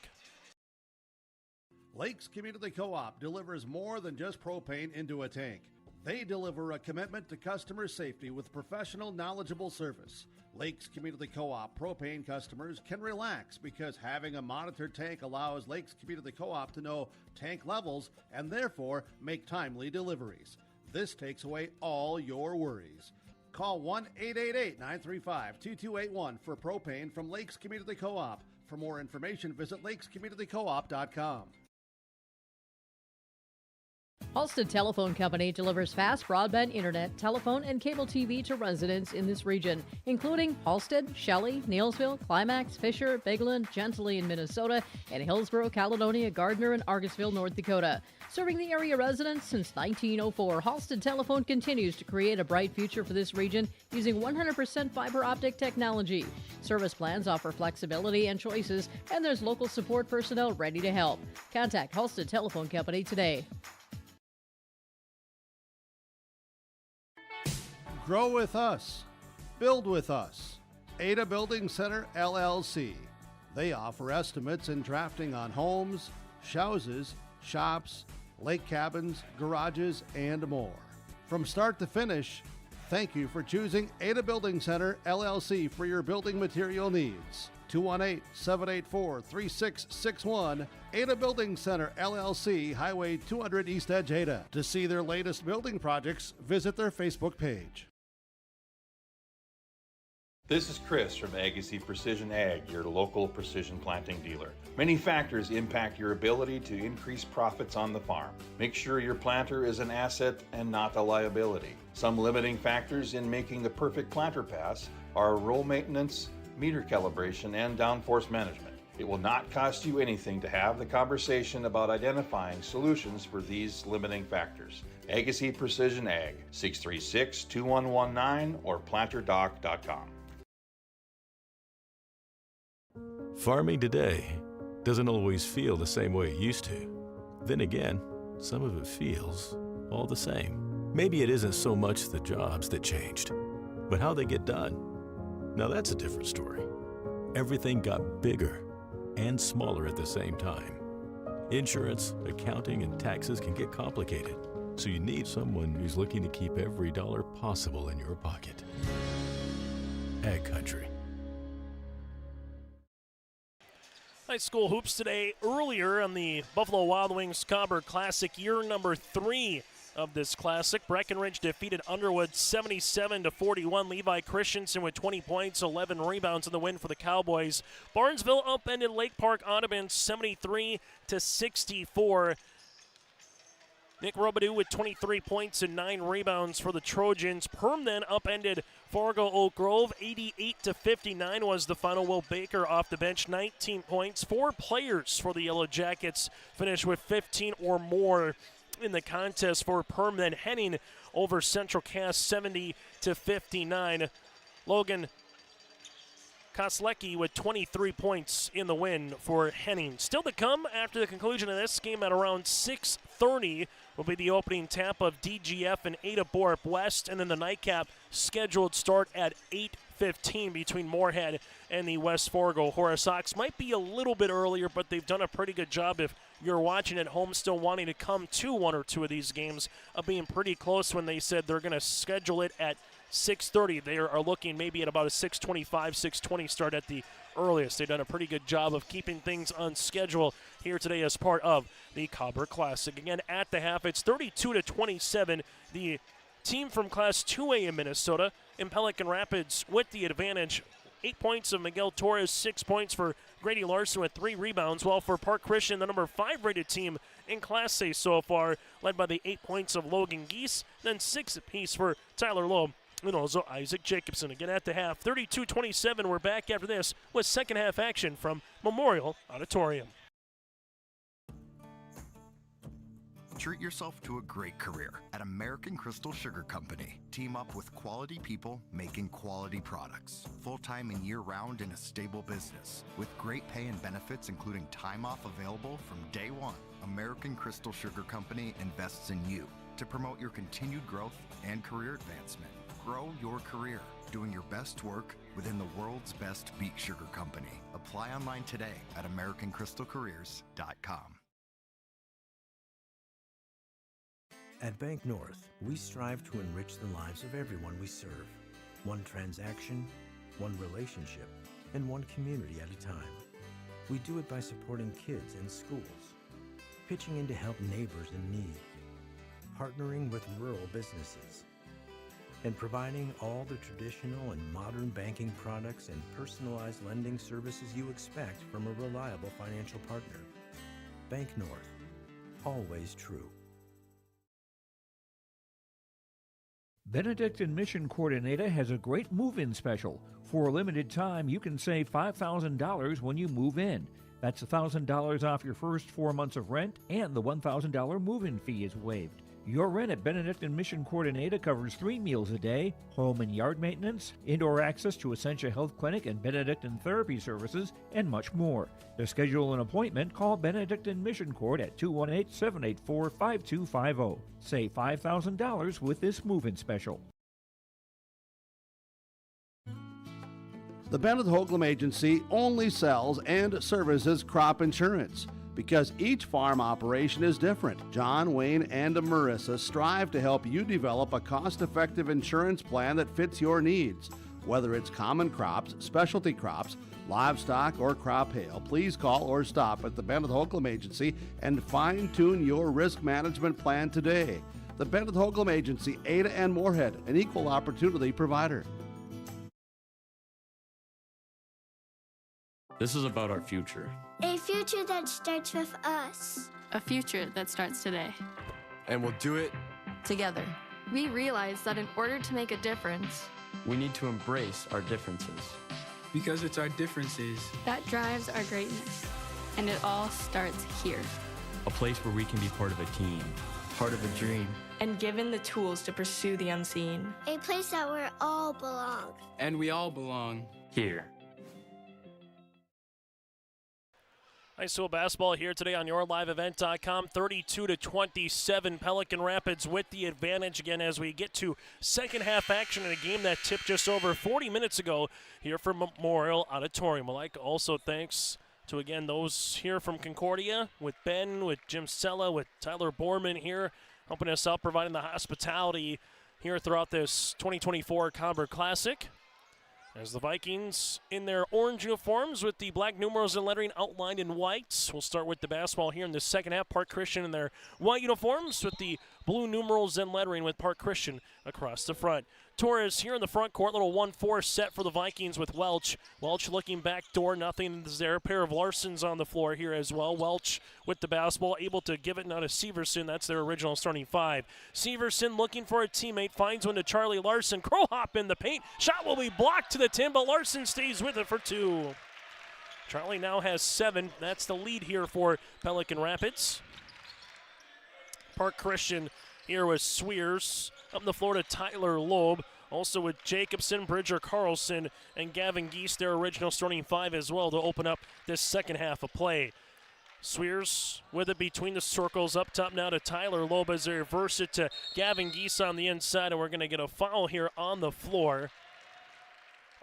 Lakes Community Co-op delivers more than just propane into a tank. They deliver a commitment to customer safety with professional, knowledgeable service. Lakes Community Co-op propane customers can relax because having a monitored tank allows Lakes Community Co-op to know tank levels and therefore make timely deliveries. This takes away all your worries. Call 1-888-935-2281 for propane from Lakes Community Co-op. For more information, visit lakescommunitycoop.com. Halstead Telephone Company delivers fast broadband internet, telephone, and cable TV to residents in this region, including Halstead, Shelley, Neilsville, Climax, Fisher, Bigland, Gentilly in Minnesota, and Hillsborough, Caledonia, Gardner, and Argosville, North Dakota. Serving the area residents since 1904, Halstead Telephone continues to create a bright future for this region using 100% fiber optic technology. Service plans offer flexibility and choices, and there's local support personnel ready to help. Contact Halstead Telephone Company today. Grow with us. Build with us. Ada Building Center, LLC. They offer estimates and drafting on homes, houses, shops, lake cabins, garages, and more. From start to finish, thank you for choosing Ada Building Center, LLC for your building material needs. 218-784-3661, Ada Building Center, LLC, Highway 200 East Edge, Ada. To see their latest building projects, visit their Facebook page. This is Chris from Agassiz Precision Ag, your local precision planting dealer. Many factors impact your ability to increase profits on the farm. Make sure your planter is an asset and not a liability. Some limiting factors in making the perfect planter pass are row maintenance, meter calibration, and downforce management. It will not cost you anything to have the conversation about identifying solutions for these limiting factors. Agassiz Precision Ag, 636-2119 or planterdoc.com. Farming today doesn't always feel the same way it used to. Then again, some of it feels all the same. Maybe it isn't so much the jobs that changed, but how they get done. Now that's a different story. Everything got bigger and smaller at the same time. Insurance, accounting, and taxes can get complicated, so you need someone who's looking to keep every dollar possible in your pocket. Ag Country. High school hoops today earlier on the Buffalo Wild Wings Cobber Classic, year number 3 of this classic. Breckenridge defeated Underwood 77-41. Levi Christensen with 20 points, 11 rebounds in the win for the Cowboys. Barnesville upended Lake Park Audubon 73-64. Nick Robidoux with 23 points and 9 rebounds for the Trojans. Perm then upended Fargo Oak Grove 88-59 was the final. Will Baker off the bench, 19 points. 4 players for the Yellow Jackets finished with 15 or more in the contest for Perm. Then Henning over Central Cass 70-59. Logan Koslecki with 23 points in the win for Henning. Still to come after the conclusion of this game at around 6:30 will be the opening tap of DGF and Ada Borup West, and then the nightcap scheduled start at 8:15 between Moorhead and the West Fargo Horse Sox. Might be a little bit earlier, but they've done a pretty good job if you're watching at home still wanting to come to one or two of these games of being pretty close when they said they're going to schedule it at 6:30. They are looking maybe at about a 6:25, 6:20 start at the earliest. They've done a pretty good job of keeping things on schedule here today as part of the Cobber Classic. Again, at the half, it's 32-27. The team from Class 2A in Minnesota in Pelican Rapids with the advantage. 8 points of Miguel Torres, 6 points for Grady Larson with 3 rebounds, while for Park Christian, the number 5 rated team in Class A so far, led by the 8 points of Logan Geese, then 6 apiece for Tyler Loeb and also Isaac Jacobson. Again at the half, 32-27. We're back after this with second half action from Memorial Auditorium. Treat yourself to a great career at American Crystal Sugar Company. Team up with quality people making quality products. Full-time and year-round in a stable business. With great pay and benefits including time off available from day one. American Crystal Sugar Company invests in you to promote your continued growth and career advancement. Grow your career, doing your best work within the world's best beet sugar company. Apply online today at AmericanCrystalCareers.com. At Bank North, we strive to enrich the lives of everyone we serve. One transaction, one relationship, and one community at a time. We do it by supporting kids and schools, pitching in to help neighbors in need, partnering with rural businesses, and providing all the traditional and modern banking products and personalized lending services you expect from a reliable financial partner. Bank North, always true. Benedictine Mission Coordinator has a great move-in special. For a limited time, you can save $5,000 when you move in. That's $1,000 off your first 4 months of rent, and the $1,000 move-in fee is waived. Your rent at Benedictine Mission Coordinator covers 3 meals a day, home and yard maintenance, indoor access to Essentia Health Clinic and Benedictine Therapy Services, and much more. To schedule an appointment, call Benedictine Mission Court at 218-784-5250. Save $5,000 with this move-in special. The Bennett Hoagland Agency only sells and services crop insurance. Because each farm operation is different, John, Wayne, and Marissa strive to help you develop a cost-effective insurance plan that fits your needs. Whether it's common crops, specialty crops, livestock, or crop hail, please call or stop at the Bennett Hoagland Agency and fine-tune your risk management plan today. The Bennett Hoagland Agency, Ada and Moorhead, an equal opportunity provider. This is about our future. A future that starts with us. A future that starts today. And we'll do it Together. We realize that in order to make a difference, We need to embrace our differences. because it's our differences that drives our greatness. And it all starts here. A place where we can be part of a team, part of a dream. And given the tools to pursue the unseen. A place that we all belong. and we all belong. Here. High school basketball here today on YourLiveEvent.com. 32-27, Pelican Rapids with the advantage again as we get to second half action in a game that tipped just over 40 minutes ago here from Memorial Auditorium. We'd like also thanks to, again, those here from Concordia with Ben, with Jim Sella, with Tyler Borman here, helping us out, providing the hospitality here throughout this 2024 Cobber Classic. As the Vikings in their orange uniforms with the black numerals and lettering outlined in white. We'll start with the basketball here in the second half. Park Christian in their white uniforms with the blue numerals and lettering with Park Christian across the front. Torres here in the front court, little 1-4 set for the Vikings with Welch. Welch looking back door, nothing is there. A pair of Larsons on the floor here as well. Welch with the basketball, able to give it now to Severson. That's their original starting five. Severson looking for a teammate, finds one to Charlie Larson. Crow hop in the paint. Shot will be blocked to the tin, but Larson stays with it for two. Charlie now has 7. That's the lead here for Pelican Rapids. Park Christian here with Swears. Up the floor to Tyler Loeb. Also with Jacobson, Bridger Carlson, and Gavin Geese, their original starting five as well to open up this second half of play. Swears with it between the circles. Up top now to Tyler Loeb as they reverse it to Gavin Geese on the inside. And we're going to get a foul here on the floor.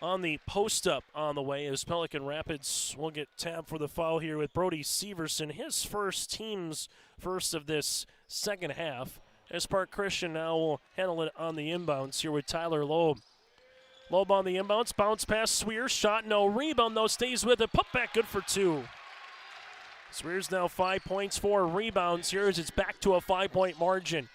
On the post-up on the way as Pelican Rapids will get tabbed for the foul here with Brody Severson. His first, team's first of this second half. As Park Christian now will handle it on the inbounds here with Tyler Loeb. Loeb on the inbounds, bounce pass, Swears, shot, no rebound though, stays with it, put back good for 2. Swears now 5 points, 4 rebounds here as it's back to a 5-point margin.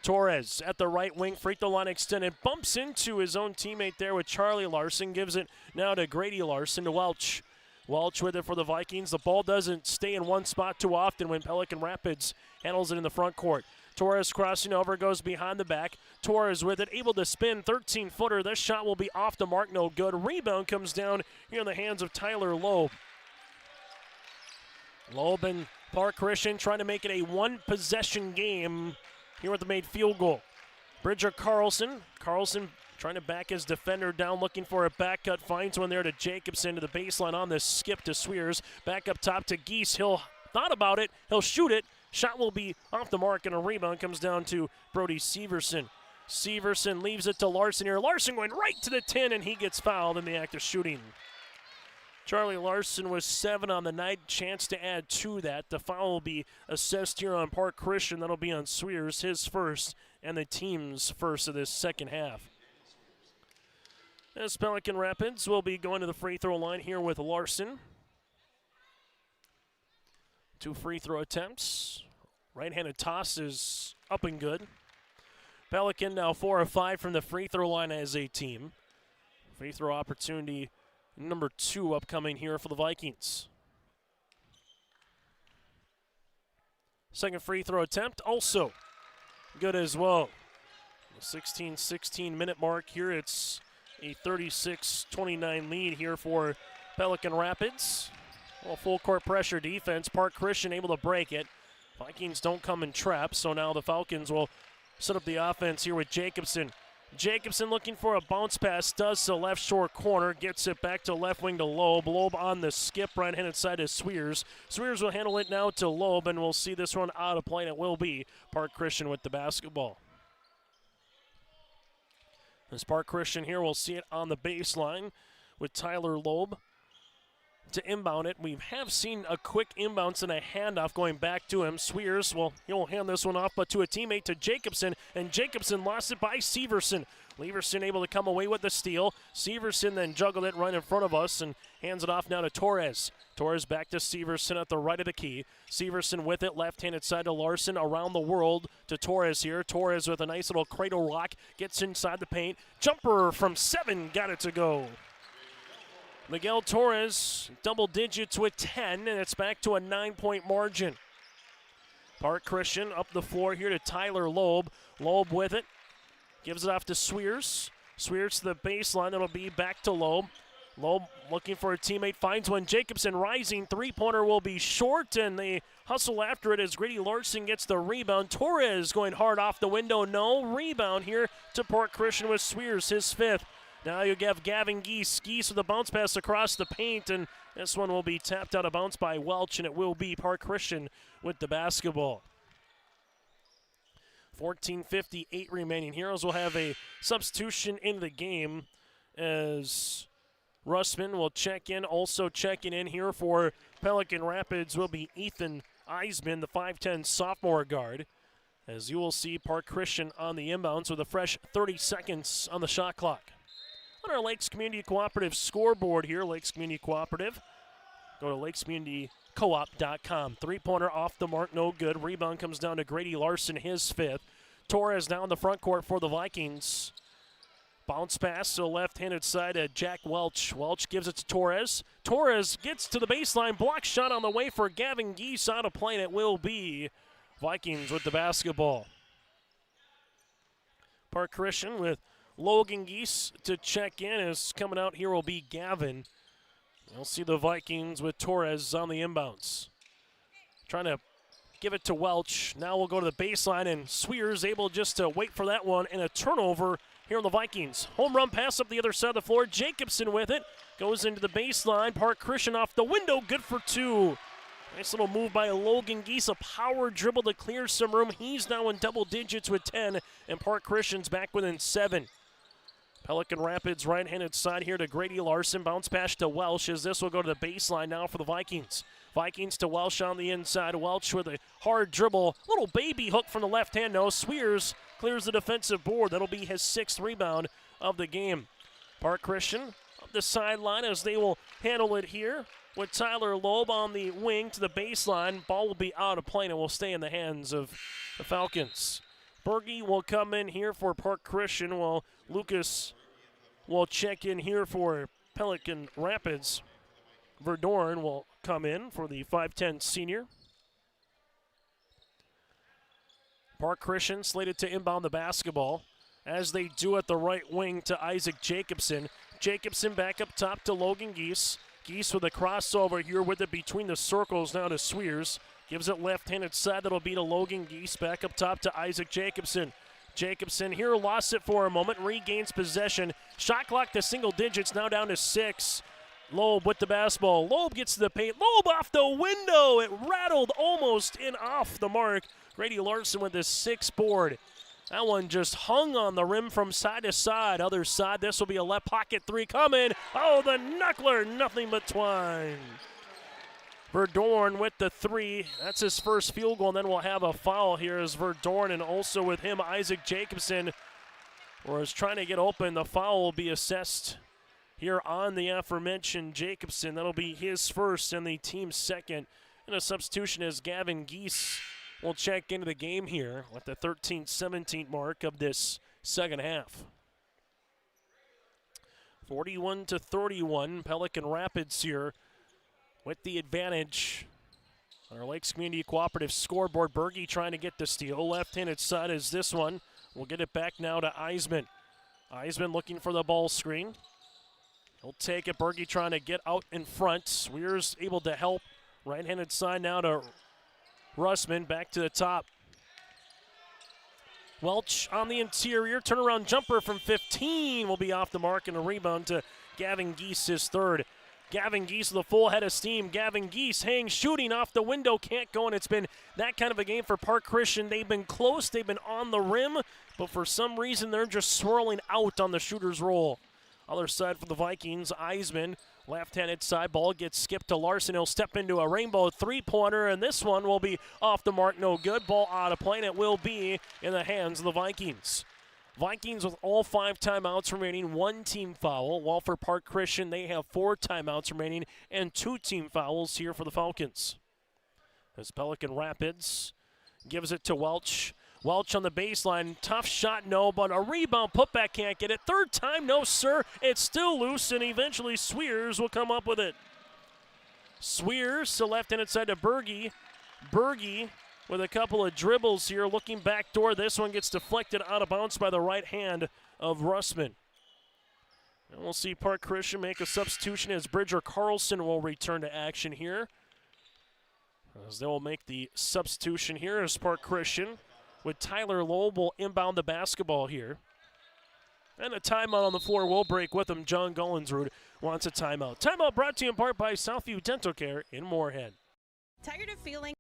Torres at the right wing, free throw line extended, bumps into his own teammate there with Charlie Larson, gives it now to Grady Larson to Welch. Welch with it for the Vikings. The ball doesn't stay in one spot too often when Pelican Rapids handles it in the front court. Torres crossing over, goes behind the back. Torres with it, able to spin, 13-footer. This shot will be off the mark, no good. Rebound comes down here in the hands of Tyler Loeb. Loeb and Park Christian trying to make it a one-possession game here with the made field goal. Bridger Carlson. Carlson trying to back his defender down, looking for a back cut. Finds one there to Jacobson to the baseline on this skip to Swears. Back up top to Geese. He'll thought about it. He'll shoot it. Shot will be off the mark, and a rebound comes down to Brody Severson. Severson leaves it to Larson here. Larson going right to the 10, and he gets fouled in the act of shooting. Charlie Larson was 7 on the night. Chance to add to that. The foul will be assessed here on Park Christian. That'll be on Swears, his first, and the team's first of this second half. As Pelican Rapids will be going to the free throw line here with Larson. 2 free throw attempts. Right-handed toss is up and good. Pelican now 4 of 5 from the free throw line as a team. Free throw opportunity number 2 upcoming here for the Vikings. Second free throw attempt also good as well. The 16-16 minute mark here. It's a 36-29 lead here for Pelican Rapids. Well, full court pressure defense. Park Christian able to break it. Vikings don't come in traps, so now the Falcons will set up the offense here with Jacobson. Jacobson looking for a bounce pass, does to left short corner, gets it back to left wing to Loeb. Loeb on the skip, right-handed side to Swears. Swears will handle it now to Loeb, and we'll see this one out of play, and it will be Park Christian with the basketball. As Park Christian here, we'll see it on the baseline with Tyler Loeb to inbound it. We have seen a quick inbounce and a handoff going back to him. Swears, well, he'll hand this one off, but to a teammate, to Jacobson, and Jacobson lost it by Severson. Leverson able to come away with the steal. Severson then juggled it right in front of us and hands it off now to Torres. Torres back to Severson at the right of the key. Severson with it, left-handed side to Larson, around the world to Torres here. Torres with a nice little cradle rock, gets inside the paint. Jumper from 7, got it to go. Miguel Torres, double digits with 10, and it's back to a 9-point margin. Park Christian up the floor here to Tyler Loeb. Loeb with it, gives it off to Swears. Swears to the baseline, it'll be back to Loeb. Loeb looking for a teammate, finds one. Jacobson rising, three-pointer will be short, and they hustle after it as Grady Larson gets the rebound. Torres going hard off the window, no. Rebound here to Park Christian with Swears, his 5th. Now you have Gavin Geese. Geese with a bounce pass across the paint, and this one will be tapped out of bounds by Welch, and it will be Park Christian with the basketball. 14:58 remaining. Heroes will have a substitution in the game as Russman will check in. Also checking in here for Pelican Rapids will be Ethan Eisman, the 5'10 sophomore guard. As you will see Park Christian on the inbounds with a fresh 30 seconds on the shot clock. On our Lakes Community Cooperative scoreboard here, Lakes Community Cooperative, go to lakescommunitycoop.com. Three-pointer off the mark, no good. Rebound comes down to Grady Larson, his fifth. Torres down the front court for the Vikings. Bounce pass to the left-handed side to Jack Welch. Welch gives it to Torres. Torres gets to the baseline. Block shot on the way for Gavin Geese out of play, and it will be Vikings with the basketball. Park Christian with Logan Geese to check in. As coming out here will be Gavin. We'll see the Vikings with Torres on the inbounds. Trying to give it to Welch. Now we'll go to the baseline, and Swears able just to wait for that one, and a turnover here on the Vikings. Home run pass up the other side of the floor. Jacobson with it. Goes into the baseline. Park Christian off the window. Good for two. Nice little move by Logan Geese. A power dribble to clear some room. He's now in double digits with 10, and Park Christian's back within 7. Pelican Rapids right-handed side here to Grady Larson. Bounce pass to Welsh as this will go to the baseline now for the Vikings. Vikings to Welsh on the inside. Welch with a hard dribble. Little baby hook from the left hand. No, Swears clears the defensive board. That'll be his 6th rebound of the game. Park Christian up the sideline as they will handle it here with Tyler Loeb on the wing to the baseline. Ball will be out of play and will stay in the hands of the Falcons. Berge will come in here for Park Christian while Lucas will check in here for Pelican Rapids. Verdorn will come in for the 5'10 senior. Park Christian slated to inbound the basketball as they do at the right wing to Isaac Jacobson. Jacobson back up top to Logan Geese. Geese with a crossover here with it between the circles now to Swears. Gives it left-handed side. That'll be to Logan Geese. Back up top to Isaac Jacobson. Jacobson here lost it for a moment. Regains possession. Shot clock to single digits. Now down to 6. Loeb with the basketball. Loeb gets to the paint. Loeb off the window. It rattled almost in off the mark. Grady Larson with his 6th board. That one just hung on the rim from side to side. Other side, this will be a left pocket 3 coming. Oh, the knuckler, nothing but twine. Verdorn with the 3. That's his first field goal, and then we'll have a foul here as Verdorn, and also with him, Isaac Jacobson was trying to get open. The foul will be assessed here on the aforementioned Jacobson. That'll be his first and the team's 2nd. And a substitution as Gavin Geese will check into the game here with the 13-17 mark of this second half. 41-31, Pelican Rapids here with the advantage. Our Lakes Community Cooperative scoreboard, Berge trying to get the steal. Left-handed side is this one. We'll get it back now to Eisman. Eisman looking for the ball screen. He'll take it. Berge trying to get out in front. Swears able to help. Right-handed side now to Russman. Back to the top. Welch on the interior. Turnaround jumper from 15 will be off the mark, and a rebound to Gavin Geese, his 3rd. Gavin Geese with a full head of steam. Gavin Geese hangs, shooting off the window, can't go, and it's been that kind of a game for Park Christian. They've been close, they've been on the rim, but for some reason they're just swirling out on the shooter's roll. Other side for the Vikings, Eisman, left-handed side, ball gets skipped to Larson. He'll step into a rainbow 3-pointer, and this one will be off the mark, no good. Ball out of play, and it will be in the hands of the Vikings. Vikings with all 5 timeouts remaining, 1 team foul, while for Park Christian they have 4 timeouts remaining and 2 team fouls here for the Falcons. As Pelican Rapids gives it to Welch. Welch on the baseline, tough shot, no, but a rebound, putback can't get it. 3rd time, no sir, it's still loose, and eventually Swears will come up with it. Swears to left-handed side to Berge. Berge with a couple of dribbles here, looking backdoor. This one gets deflected out of bounds by the right hand of Russman. And we'll see Park Christian make a substitution as Bridger Carlson will return to action here. As they will make the substitution here as Park Christian with Tyler Loeb will inbound the basketball here. And a timeout on the floor will break with him. John Gullensrud wants a timeout. Timeout brought to you in part by Southview Dental Care in Moorhead. Tired of feeling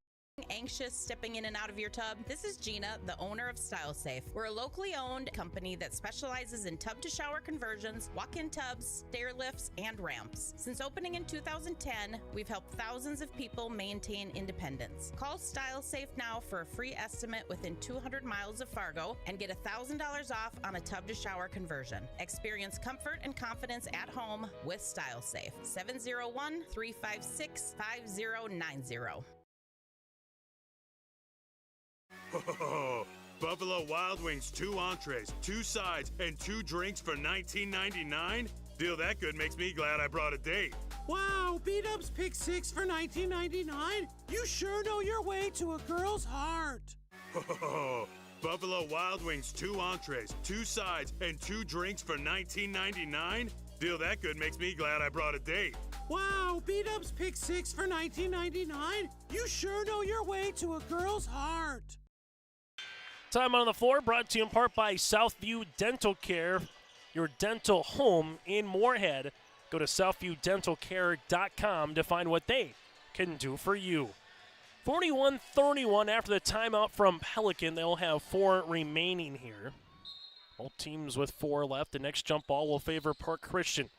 anxious stepping in and out of your tub? This is Gina, the owner of Style Safe. We're a locally owned company that specializes in tub to shower conversions, walk-in tubs, stair lifts, and ramps. Since opening in 2010, we've helped thousands of people maintain independence. Call Style Safe now for a free estimate within 200 miles of Fargo and get $1,000 off on a tub to shower conversion. Experience comfort and confidence at home with Style Safe. 701-356-5090. Buffalo Wild Wings, 2 entrees, 2 sides, and 2 drinks for $19.99? Deal that good makes me glad I brought a date. Wow, B-Dubs Pick 6 for $19.99? You sure know your way to a girl's heart. Buffalo Wild Wings, 2 entrees, 2 sides, and 2 drinks for $19.99? Deal that good makes me glad I brought a date. Wow, B-Dubs Pick 6 for $19.99? You sure know your way to a girl's heart. Time on the floor brought to you in part by Southview Dental Care, your dental home in Moorhead. Go to southviewdentalcare.com to find what they can do for you. 41-31 after the timeout from Pelican. They'll have 4 remaining here. Both teams with 4 left. The next jump ball will favor Park Christian.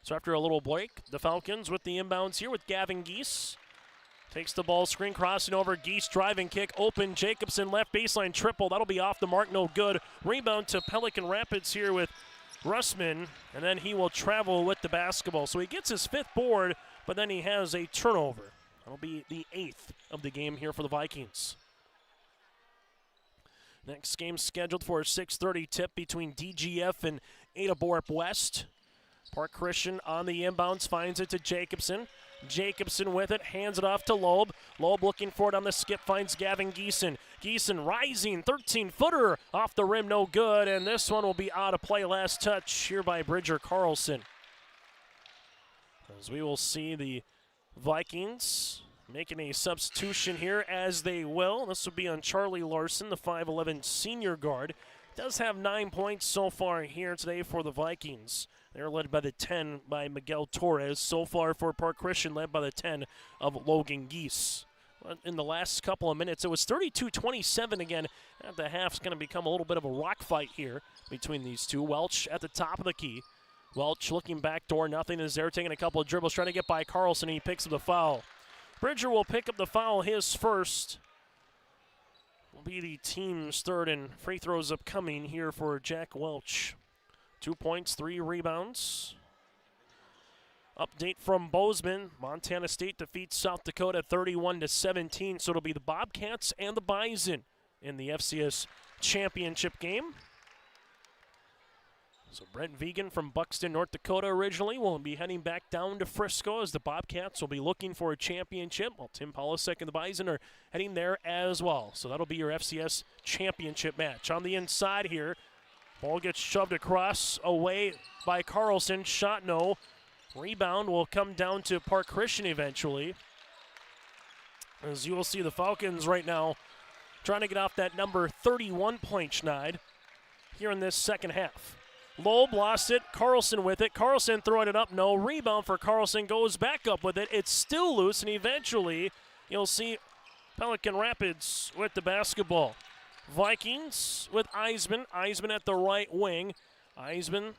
So after a little break, the Falcons with the inbounds here with Gavin Geese. Takes the ball, screen crossing over, Geese driving kick, open, Jacobson left baseline triple. That'll be off the mark, no good. Rebound to Pelican Rapids here with Russman, and then he will travel with the basketball. So he gets his 5th board, but then he has a turnover. That'll be the 8th of the game here for the Vikings. Next game scheduled for a 6:30 tip between DGF and Ada Borup West. Park Christian on the inbounds, finds it to Jacobson. Jacobson with it, hands it off to Loeb. Loeb looking for it on the skip, finds Gavin Geeson. Geeson rising, 13-footer off the rim, no good, and this one will be out of play. Last touch here by Bridger Carlson. As we will see the Vikings making a substitution here, as they will. This will be on Charlie Larson, the 5'11 senior guard. Does have 9 points so far here today for the Vikings. They're led by the 10 by Miguel Torres. So far for Park Christian, led by the 10 of Logan Geese. In the last couple of minutes, it was 32-27 again. At the half, it's going to become a little bit of a rock fight here between these two. Welch at the top of the key. Welch looking back door, nothing is there, taking a couple of dribbles, trying to get by Carlson, and he picks up the foul. Bridger will pick up the foul, his first. Will be the team's 3rd, and free throws upcoming here for Jack Welch. 2 points, 3 rebounds. Update from Bozeman. Montana State defeats South Dakota 31-17, so it'll be the Bobcats and the Bison in the FCS championship game. So Brent Vegan from Buxton, North Dakota originally will be heading back down to Frisco as the Bobcats will be looking for a championship, while Tim Polasek and the Bison are heading there as well. So that'll be your FCS championship match. On the inside here, ball gets shoved across, away by Carlson. Shot no. Rebound will come down to Park Christian eventually. As you will see, the Falcons right now trying to get off that number 31 point schneid here in this second half. Loeb lost it. Carlson with it. Carlson throwing it up. No. Rebound for Carlson. Goes back up with it. It's still loose, and eventually you'll see Pelican Rapids with the basketball. Vikings with Eisman. Eisman at the right wing. Eisman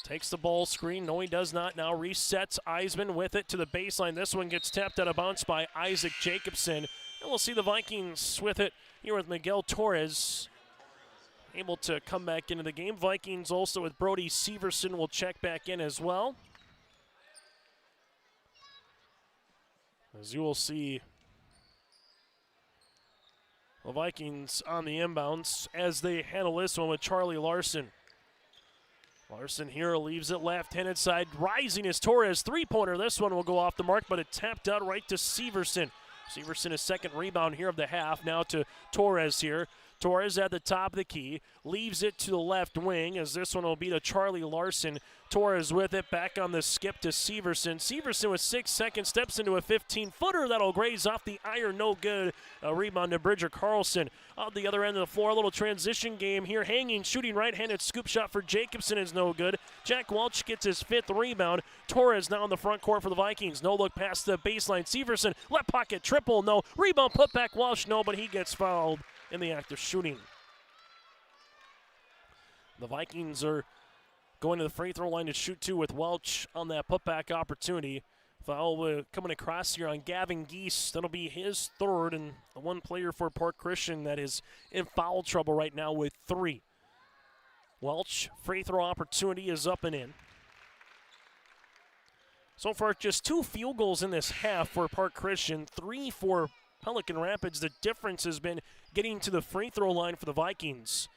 takes the ball screen. No, he does not. Now resets. Eisman with it to the baseline. This one gets tapped out of bounds by Isaac Jacobson. And we'll see the Vikings with it here with Miguel Torres able to come back into the game. Vikings also with Brody Severson will check back in as well. As you will see, the Vikings on the inbounds as they handle this one with Charlie Larson. Larson here leaves it left-handed side. Rising is Torres. Three-pointer. This one will go off the mark, but it tapped out right to Severson. Severson, his second rebound here of the half. Now to Torres here. Torres at the top of the key, leaves it to the left wing as this one will be to Charlie Larson. Torres with it, back on the skip to Severson. Severson with 6 seconds, steps into a 15-footer that'll graze off the iron, no good. A rebound to Bridger Carlson. On the other end of the floor, a little transition game here. Hanging, shooting right-handed scoop shot for Jacobson is no good. Jack Welch gets his 5th rebound. Torres now in the front court for the Vikings. No look past the baseline. Severson, left pocket triple, no. Rebound, put back Welch, no, but he gets fouled in the act of shooting. The Vikings are going to the free throw line to shoot 2 with Welch on that putback opportunity. Foul coming across here on Gavin Geese. That'll be his 3rd, and the one player for Park Christian that is in foul trouble right now with 3. Welch, free throw opportunity is up and in. So far, just 2 field goals in this half for Park Christian, 3 for Pelican Rapids. The difference has been getting to the free throw line for the Vikings.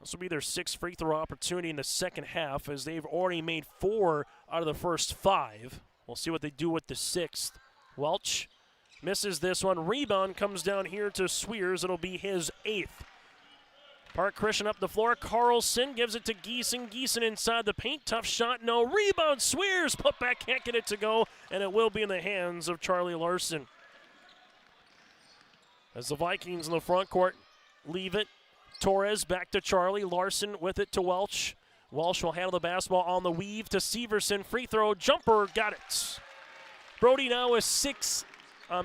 This will be their 6th free throw opportunity in the second half, as they've already made 4 out of the first 5. We'll see what they do with the 6th. Welch misses this one. Rebound comes down here to Swears. It'll be his 8th. Park Christian up the floor. Carlson gives it to Geeson. Geeson inside the paint. Tough shot. No. Rebound. Swears. Put back. Can't get it to go. And it will be in the hands of Charlie Larson. As the Vikings in the front court leave it. Torres back to Charlie. Larson with it to Welch. Welch will handle the basketball on the weave to Severson. Free throw. Jumper. Got it. Brody now with 6.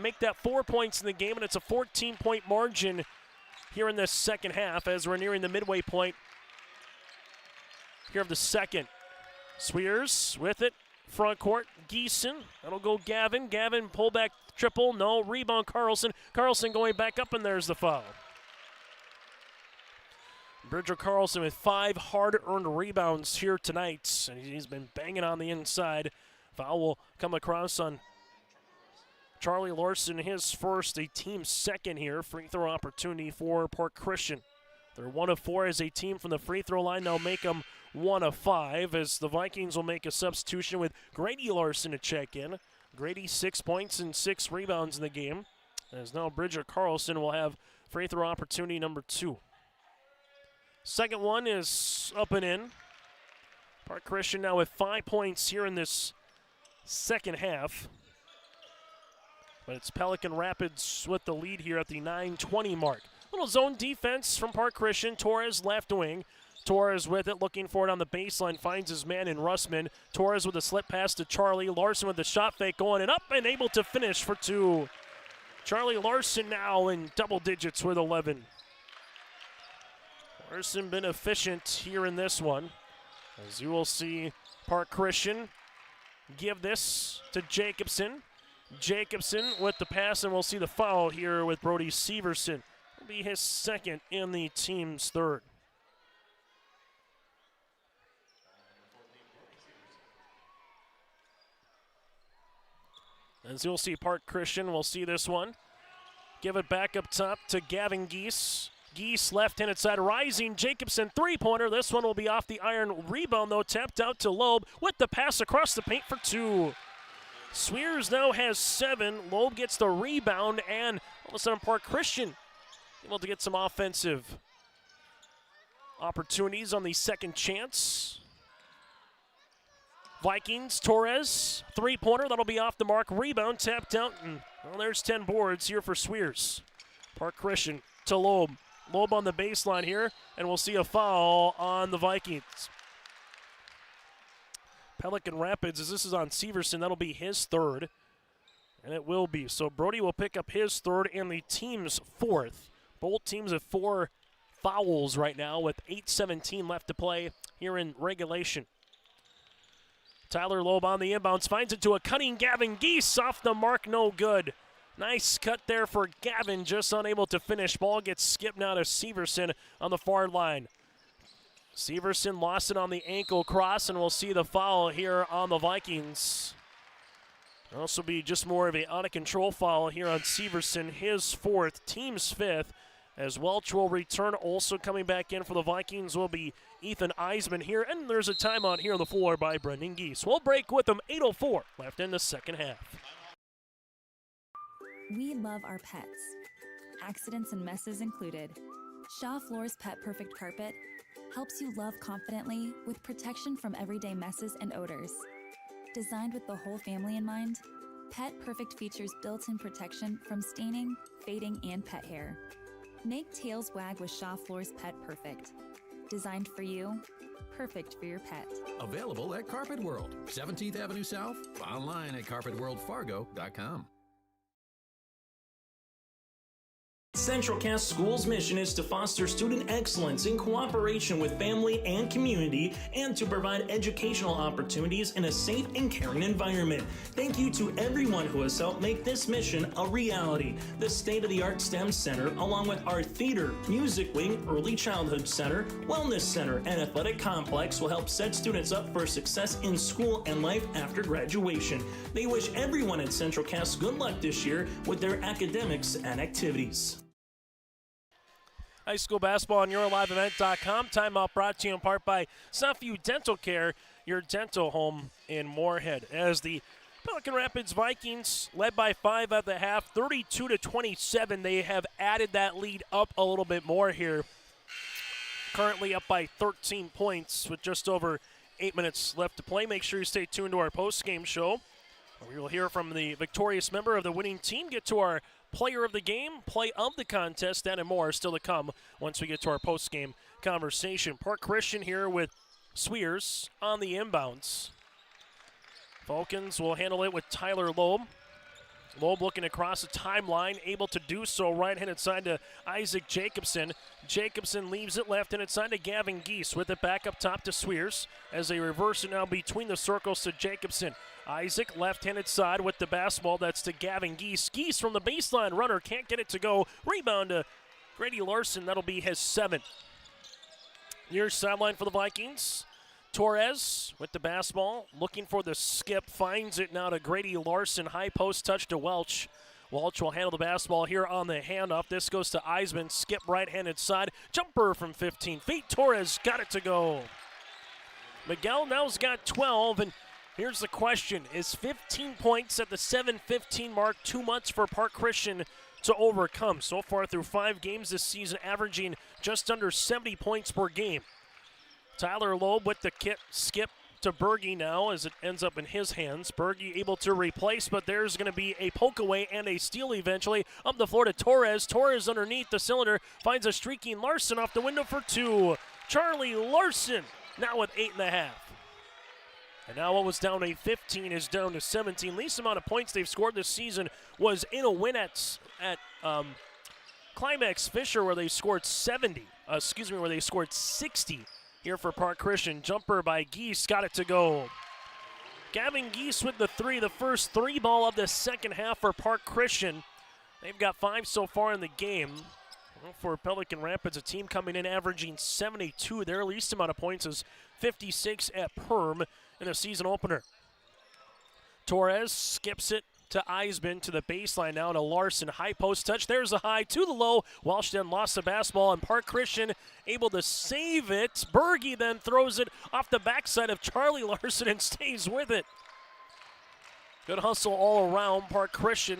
Make that 4 points in the game, and it's a 14-point margin here in this second half as we're nearing the midway point here of the second. Swears with it. Front court. Geeson. That'll go Gavin. Gavin pull back triple. No. Rebound Carlson. Carlson going back up, and there's the foul. Bridger Carlson with 5 hard-earned rebounds here tonight, and he's been banging on the inside. Foul will come across on Charlie Larson, his first, a team 2nd here. Free throw opportunity for Park Christian. They're 1 of 4 as a team from the free throw line. They'll make them 1 of 5 as the Vikings will make a substitution with Grady Larson to check in. Grady 6 points and 6 rebounds in the game. As now Bridger Carlson will have free throw opportunity number 2. Second one is up and in. Park Christian now with 5 points here in this second half. But it's Pelican Rapids with the lead here at the 9:20 mark. Little zone defense from Park Christian. Torres left wing. Torres with it, looking for it on the baseline. Finds his man in Russman. Torres with a slip pass to Charlie. Larson with the shot fake going and up and able to finish for 2. Charlie Larson now in double digits with 11. Larson been efficient here in this one. As you will see Park Christian give this to Jacobson. Jacobson with the pass, and we'll see the foul here with Brody Severson. It'll be his 2nd and the team's 3rd. As you'll see Park Christian, we'll see this one. Give it back up top to Gavin Geese. Geese left-handed side rising. Jacobson 3-pointer. This one will be off the iron. Rebound, though, tapped out to Loeb with the pass across the paint for 2. Swears now has 7. Loeb gets the rebound, and all of a sudden Park Christian able to get some offensive opportunities on the second chance. Vikings, Torres, 3-pointer. That'll be off the mark. Rebound, tapped out, and well, there's 10 boards here for Swears. Park Christian to Loeb. Loeb on the baseline here, and we'll see a foul on the Vikings. Pelican Rapids, as this is on Severson, that'll be his 3rd, and it will be. So Brody will pick up his 3rd and the team's 4th. Both teams have 4 fouls right now with 8:17 left to play here in regulation. Tyler Loeb on the inbounds, finds it to a cutting Gavin Geese, off the mark, no good. Nice cut there for Gavin, just unable to finish. Ball gets skipped now to Severson on the far line. Severson lost it on the ankle cross, and we'll see the foul here on the Vikings. It'll also be just more of a out-of-control foul here on Severson, his 4th, team's 5th, as Welch will return. Also coming back in for the Vikings will be Ethan Eisman here, and there's a timeout here on the floor by Brendan Geese. We'll break with them, 8:04 left in the second half. We love our pets, accidents and messes included. Shaw Floors Pet Perfect Carpet helps you love confidently with protection from everyday messes and odors. Designed with the whole family in mind, Pet Perfect features built-in protection from staining, fading, and pet hair. Make tails wag with Shaw Floors Pet Perfect. Designed for you, perfect for your pet. Available at Carpet World, 17th Avenue South, online at carpetworldfargo.com. Central Cass School's mission is to foster student excellence in cooperation with family and community and to provide educational opportunities in a safe and caring environment. Thank you to everyone who has helped make this mission a reality. The state-of-the-art STEM Center, along with our theater, music wing, early childhood center, wellness center, and athletic complex will help set students up for success in school and life after graduation. They wish everyone at Central Cass good luck this year with their academics and activities. High school basketball on YourLiveEvent.com. Timeout brought to you in part by Southview Dental Care, your dental home in Moorhead. As the Pelican Rapids Vikings led by 5 at the half, 32-27. They have added that lead up a little bit more here. Currently up by 13 points with just over 8 minutes left to play. Make sure you stay tuned to our post-game show. We will hear from the victorious member of the winning team, get to our player of the game, play of the contest, that and more still to come once we get to our post-game conversation. Park Christian here with Sweers on the inbounds. Falcons will handle it with Tyler Loeb. Loeb looking across the timeline, able to do so right-handed side to Isaac Jacobson. Jacobson leaves it left-handed side to Gavin Geese with it back up top to Sweers as they reverse it now between the circles to Jacobson. Isaac left-handed side with the basketball. That's to Gavin Geese. Geese from the baseline runner can't get it to go. Rebound to Grady Larson. That'll be his 7th. Near sideline for the Vikings. Torres with the basketball, looking for the skip, finds it now to Grady Larson. High post touch to Welch. Welch will handle the basketball here on the handoff. This goes to Eisman. Skip right-handed side. Jumper from 15 feet. Torres got it to go. Miguel now's got 12, and here's the question. Is 15 points at the 7:15 mark too much for Park Christian to overcome? So far through 5 games this season, averaging just under 70 points per game. Tyler Loeb with the skip to Berge now as it ends up in his hands. Berge able to replace, but there's going to be a poke away and a steal eventually. Up the floor to Torres. Torres underneath the cylinder finds a streaking Larson off the window for 2. Charlie Larson now with 8.5. And now what was down to 15 is down to 17. Least amount of points they've scored this season was in a win at Climax Fisher where they scored 60 here for Park Christian. Jumper by Geese, got it to go. Gavin Geese with the 3, the first 3 ball of the second half for Park Christian. They've got 5 so far in the game. Well, for Pelican Rapids, a team coming in averaging 72. Their least amount of points is 56 at Perm in a season opener. Torres skips it to Eisman to the baseline now to Larson. High post touch. There's a high to the low. Walsh then lost the basketball, and Park Christian able to save it. Berge then throws it off the backside of Charlie Larson and stays with it. Good hustle all around. Park Christian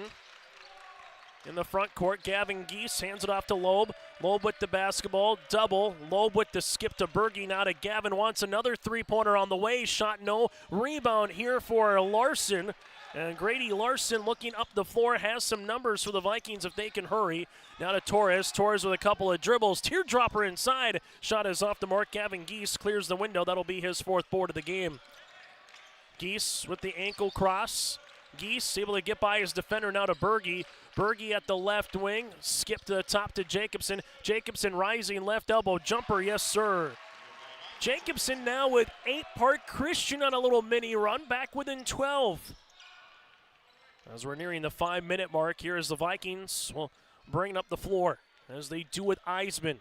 in the front court. Gavin Geese hands it off to Loeb. Loeb with the basketball. Double. Loeb with the skip to Berge. Now to Gavin. Wants another three-pointer on the way. Shot no. Rebound here for Larson. And Grady Larson looking up the floor has some numbers for the Vikings if they can hurry. Now to Torres. Torres with a couple of dribbles. Teardropper inside. Shot is off the mark. Gavin Geese clears the window. That'll be his 4th board of the game. Geese with the ankle cross. Geese able to get by his defender now to Berge. Berge at the left wing. Skip to the top to Jacobson. Jacobson rising left elbow jumper. Yes, sir. Jacobson now with 8. Park Christian on a little mini run. Back within 12. As we're nearing the 5-minute mark here as the Vikings will bring up the floor as they do with Eisman.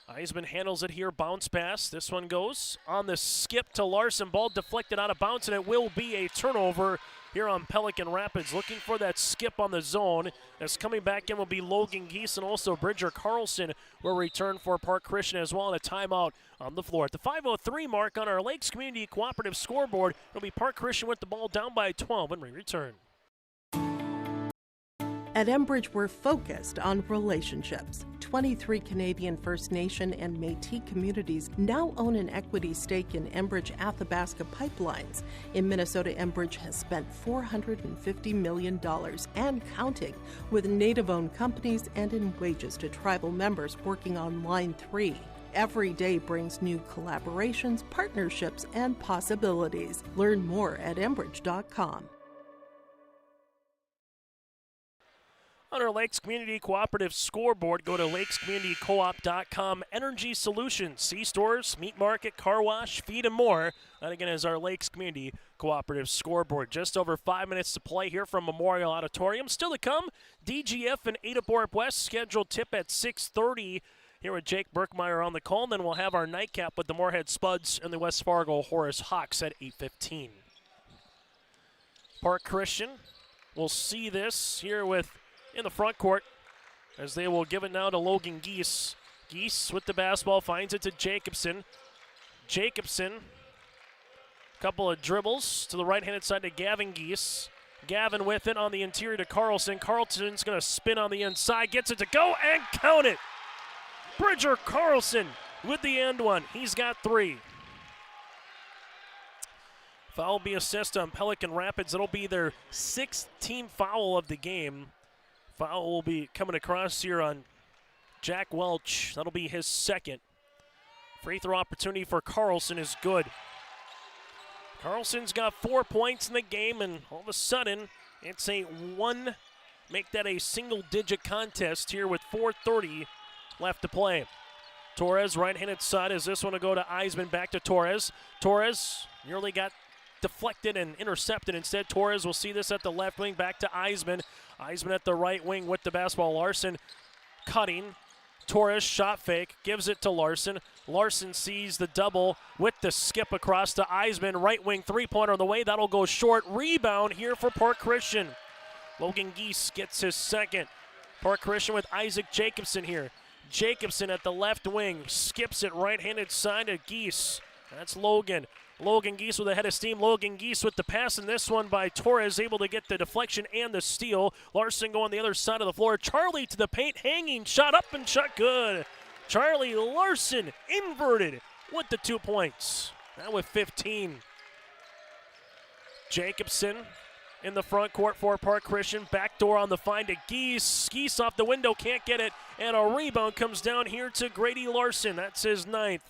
Eisman handles it here, bounce pass. This one goes on the skip to Larson. Ball deflected out of bounds, and it will be a turnover here on Pelican Rapids. Looking for that skip on the zone. As coming back in will be Logan Geese, and also Bridger Carlson will return for Park Christian as well, and a timeout on the floor. At the 5:03 mark on our Lakes Community Cooperative scoreboard, it'll be Park Christian with the ball down by 12 when we return. At Enbridge, we're focused on relationships. 23 Canadian First Nation and Métis communities now own an equity stake in Enbridge Athabasca Pipelines. In Minnesota, Enbridge has spent $450 million and counting, with Native-owned companies and in wages to tribal members working on Line 3. Every day brings new collaborations, partnerships, and possibilities. Learn more at Enbridge.com. On our Lakes Community Cooperative scoreboard, go to lakescommunitycoop.com. Energy Solutions, C-stores, meat market, car wash, feed, and more. That again is our Lakes Community Cooperative scoreboard. Just over 5 minutes to play here from Memorial Auditorium. Still to come, DGF and Ada Borup West scheduled tip at 6:30 here with Jake Berkmeyer on the call. And then we'll have our nightcap with the Moorhead Spuds and the West Fargo Horace Hawks at 8:15. Park Christian will see this here with in the front court as they will give it now to Logan Geese. Geese with the basketball finds it to Jacobson. Jacobson, couple of dribbles to the right-handed side to Gavin Geese. Gavin with it on the interior to Carlson. Carlson's going to spin on the inside, gets it to go and count it. Bridger Carlson with the end one. He's got 3. Foul will be assessed on Pelican Rapids. It'll be their 6th team foul of the game. Foul will be coming across here on Jack Welch. That'll be his 2nd. Free throw opportunity for Carlson is good. Carlson's got 4 points in the game, and all of a sudden, it's make that a single-digit contest here with 4:30 left to play. Torres, right-handed side, is this one to go to Eisman, back to Torres. Torres nearly got deflected and intercepted. Instead, Torres will see this at the left wing, back to Eisman. Eisman at the right wing with the basketball. Larson cutting. Torres shot fake, gives it to Larson. Larson sees the double with the skip across to Eisman. Right wing three-pointer on the way. That'll go short. Rebound here for Park Christian. Logan Geese gets his 2nd. Park Christian with Isaac Jacobson here. Jacobson at the left wing. Skips it right-handed side to Geese. That's Logan. Logan Geese with a head of steam. Logan Geese with the pass, and this one by Torres, able to get the deflection and the steal. Larson going the other side of the floor. Charlie to the paint, hanging, shot up and shot good. Charlie Larson inverted with the 2 points. Now with 15. Jacobson in the front court for Park Christian. Backdoor on the find to Geese. Geese off the window, can't get it. And a rebound comes down here to Grady Larson. That's his 9th.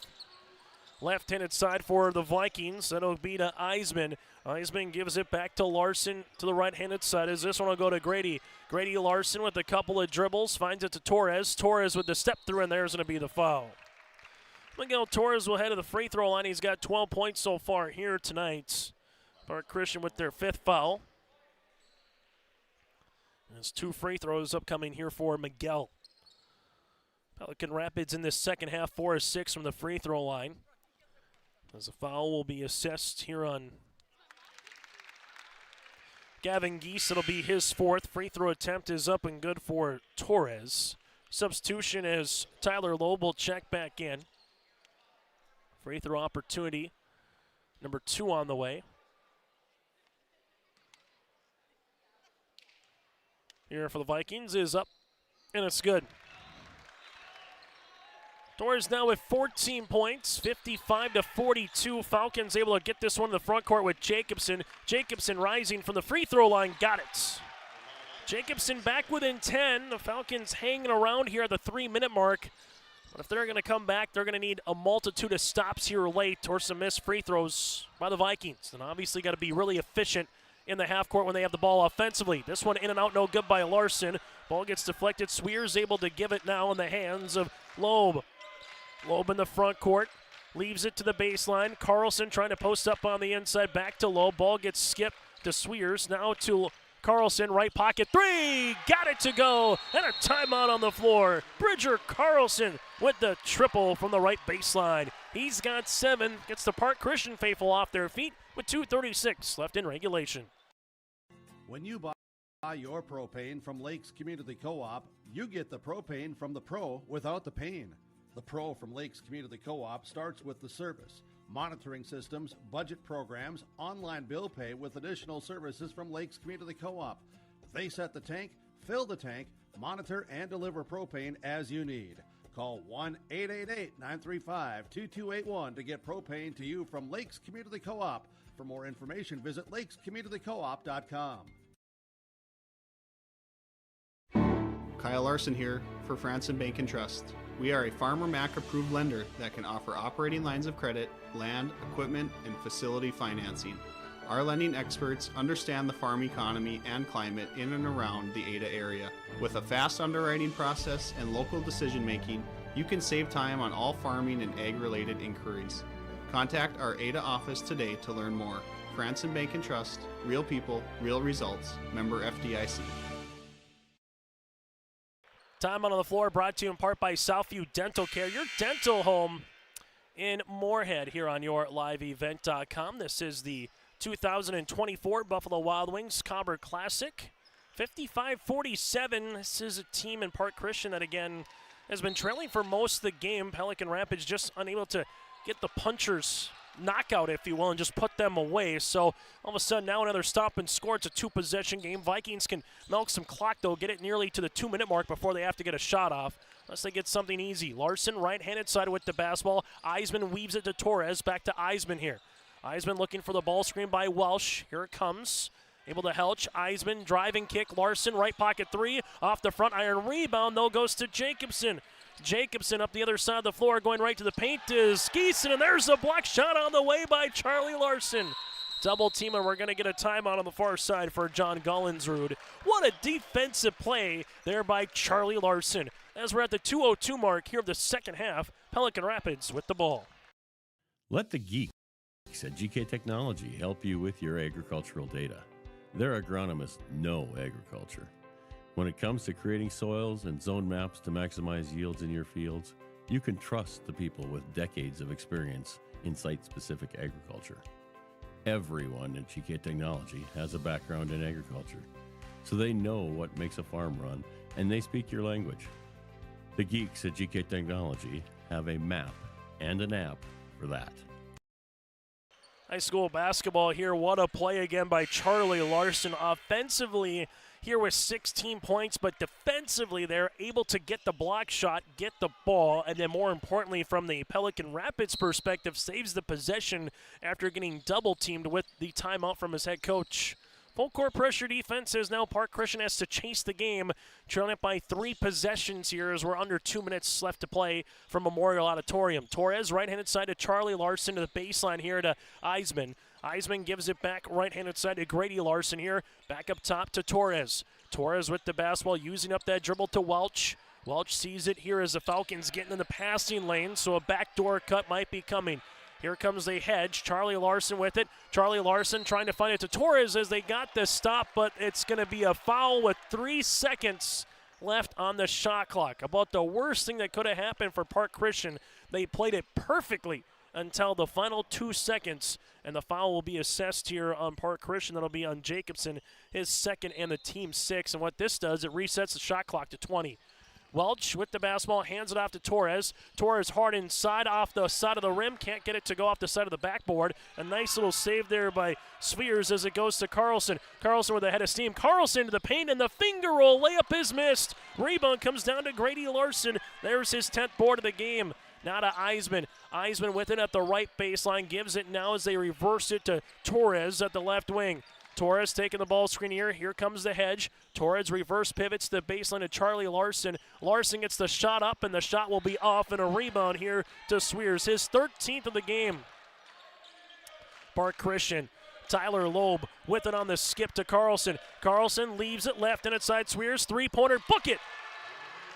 Left-handed side for the Vikings. That'll be to Eisman. Eisman gives it back to Larson to the right-handed side. As this one will go to Grady. Grady Larson with a couple of dribbles. Finds it to Torres. Torres with the step through, and there's going to be the foul. Miguel Torres will head to the free throw line. He's got 12 points so far here tonight. Park Christian with their 5th foul. There's 2 free throws upcoming here for Miguel. Pelican Rapids in this second half, 4 of 6 from the free throw line. As a foul will be assessed here on Gavin Geese. It'll be his 4th. Free throw attempt is up and good for Torres. Substitution as Tyler Loeb will check back in. Free throw opportunity, number 2 on the way. Here for the Vikings is up, and it's good. Torres now with 14 points, 55-42. Falcons able to get this one in the front court with Jacobson. Jacobson rising from the free throw line, got it. Jacobson back within 10. The Falcons hanging around here at the 3-minute mark. But if they're going to come back, they're going to need a multitude of stops here late or some missed free throws by the Vikings. And obviously got to be really efficient in the half court when they have the ball offensively. This one in and out, no good by Larson. Ball gets deflected. Swears able to give it now in the hands of Loeb. Loeb in the front court, leaves it to the baseline. Carlson trying to post up on the inside, back to Loeb. Ball gets skipped to Swears, now to Carlson, right pocket, 3, got it to go, and a timeout on the floor. Bridger Carlson with the triple from the right baseline. He's got 7, gets the Park Christian faithful off their feet with 2:36 left in regulation. When you buy your propane from Lakes Community Co-op, you get the propane from the pro without the pain. The pro from Lakes Community Co-op starts with the service, monitoring systems, budget programs, online bill pay with additional services from Lakes Community Co-op. They set the tank, fill the tank, monitor and deliver propane as you need. Call 1-888-935-2281 to get propane to you from Lakes Community Co-op. For more information, visit lakescommunitycoop.com. Kyle Larson here for Franson Bank and Trust. We are a Farmer Mac approved lender that can offer operating lines of credit, land, equipment, and facility financing. Our lending experts understand the farm economy and climate in and around the Ada area. With a fast underwriting process and local decision making, you can save time on all farming and ag-related inquiries. Contact our Ada office today to learn more. Franson Bank and Trust, real people, real results. Member FDIC. Time out on the floor brought to you in part by Southview Dental Care, your dental home in Moorhead here on your liveevent.com. This is the 2024 Buffalo Wild Wings Cobber Classic. 55-47. This is a team in Park Christian that, again, has been trailing for most of the game. Pelican Rapids just unable to get the punchers knockout, if you will, and just put them away. So all of a sudden now another stop and score. It's a two-possession game. Vikings can milk some clock, though, get it nearly to the 2-minute mark before they have to get a shot off, unless they get something easy. Larson, right-handed side with the basketball. Eisman weaves it to Torres. Back to Eisman here. Eisman looking for the ball screen by Welsh. Here it comes. Able to Helch. Eisman, driving kick. Larson, right pocket three. Off the front iron rebound, though, goes to Jacobson. Jacobson up the other side of the floor, going right to the paint is Skeeson, and there's a block shot on the way by Charlie Larson. Double team, and we're going to get a timeout on the far side for John Gollinsrud. What a defensive play there by Charlie Larson. As we're at the 2:02 mark here of the second half, Pelican Rapids with the ball. Let the geeks at GK Technology help you with your agricultural data. Their agronomists know agriculture. When it comes to creating soils and zone maps to maximize yields in your fields, you can trust the people with decades of experience in site-specific agriculture. Everyone at GK Technology has a background in agriculture, so they know what makes a farm run, and they speak your language. The geeks at GK Technology have a map and an app for that. High school basketball here. What a play again by Charlie Larson. Offensively here with 16 points, but defensively they're able to get the block shot, get the ball, and then more importantly from the Pelican Rapids perspective, saves the possession after getting double teamed with the timeout from his head coach. Full court pressure defense as now Park Christian has to chase the game, trailing it by 3 possessions here as we're under 2 minutes left to play from Memorial Auditorium. Torres right-handed side to Charlie Larson to the baseline here to Eisman. Eisman gives it back right-handed side to Grady Larson here. Back up top to Torres. Torres with the basketball, using up that dribble to Welch. Welch sees it here as the Falcons getting in the passing lane, so a backdoor cut might be coming. Here comes the hedge. Charlie Larson with it. Charlie Larson trying to find it to Torres as they got the stop, but it's going to be a foul with 3 seconds left on the shot clock. About the worst thing that could have happened for Park Christian. They played it perfectly until the final 2 seconds, and the foul will be assessed here on Park Christian. That'll be on Jacobson, his second and the team's 6. And what this does, it resets the shot clock to 20. Welch with the basketball, hands it off to Torres. Torres hard inside, off the side of the rim. Can't get it to go off the side of the backboard. A nice little save there by Swears as it goes to Carlson. Carlson with a head of steam. Carlson to the paint, and the finger roll layup is missed. Rebound comes down to Grady Larson. There's his 10th board of the game. Now to Eisman. Eisman with it at the right baseline. Gives it now as they reverse it to Torres at the left wing. Torres taking the ball screen here. Here comes the hedge. Torres reverse pivots to the baseline to Charlie Larson. Larson gets the shot up, and the shot will be off, and a rebound here to Swears. His 13th of the game. Park Christian. Tyler Loeb with it on the skip to Carlson. Carlson leaves it left and inside Swears. Three-pointer, book it.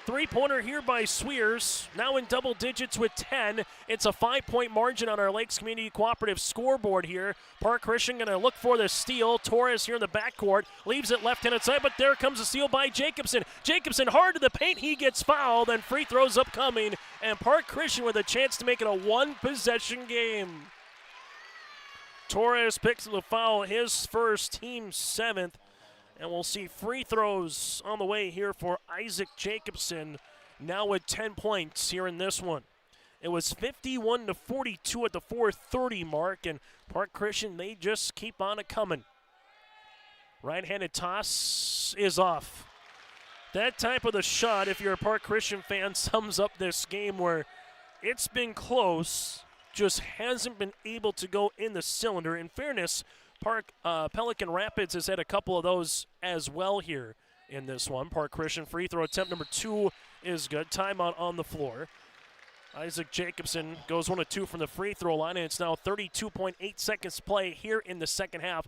Three-pointer here by Swears, now in double digits with 10. It's a 5-point margin on our Lakes Community Cooperative scoreboard here. Park Christian going to look for the steal. Torres here in the backcourt, leaves it left-handed side, but there comes a steal by Jacobson. Jacobson hard to the paint, he gets fouled, and free throws upcoming, and Park Christian with a chance to make it a one-possession game. Torres picks up the foul, his first, team 7th. And we'll see free throws on the way here for Isaac Jacobson, now with 10 points here in this one. It was 51-42 at the 4:30 mark, and Park Christian, they just keep on it coming. Right-handed toss is off. That type of a shot, if you're a Park Christian fan, sums up this game where it's been close, just hasn't been able to go in the cylinder. In fairness, Pelican Rapids has had a couple of those as well here in this one. Park Christian free throw attempt number 2 is good. Timeout on the floor. Isaac Jacobson goes 1 of 2 from the free throw line, and it's now 32.8 seconds to play here in the second half.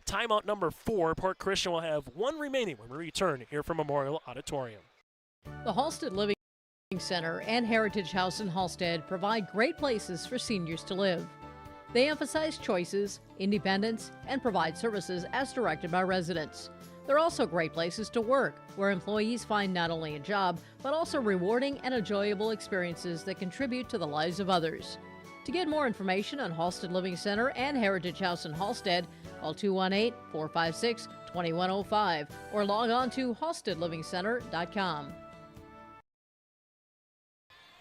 Timeout number 4. Park Christian will have 1 remaining when we return here from Memorial Auditorium. The Halstead Living Center and Heritage House in Halstead provide great places for seniors to live. They emphasize choices, independence, and provide services as directed by residents. They're also great places to work, where employees find not only a job, but also rewarding and enjoyable experiences that contribute to the lives of others. To get more information on Halstead Living Center and Heritage House in Halstead, call 218-456-2105 or log on to halsteadlivingcenter.com.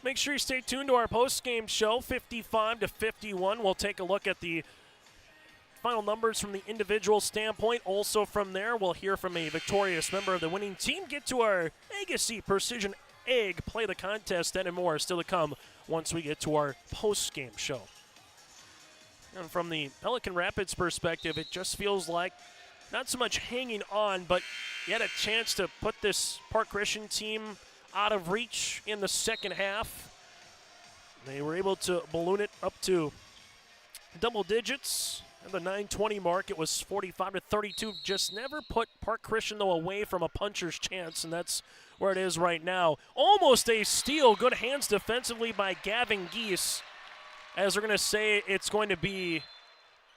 Make sure you stay tuned to our post-game show, 55-51. We'll take a look at the final numbers from the individual standpoint. Also from there, we'll hear from a victorious member of the winning team. Get to our Agassi Precision Egg, play the contest, and more still to come once we get to our post-game show. And from the Pelican Rapids perspective, it just feels like not so much hanging on, but you had a chance to put this Park Christian team out of reach in the second half. They were able to balloon it up to double digits. At the 9:20 mark, it was 45-32. Just never put Park Christian, though, away from a puncher's chance, and that's where it is right now. Almost a steal. Good hands defensively by Gavin Geese. As we're going to say, it's going to be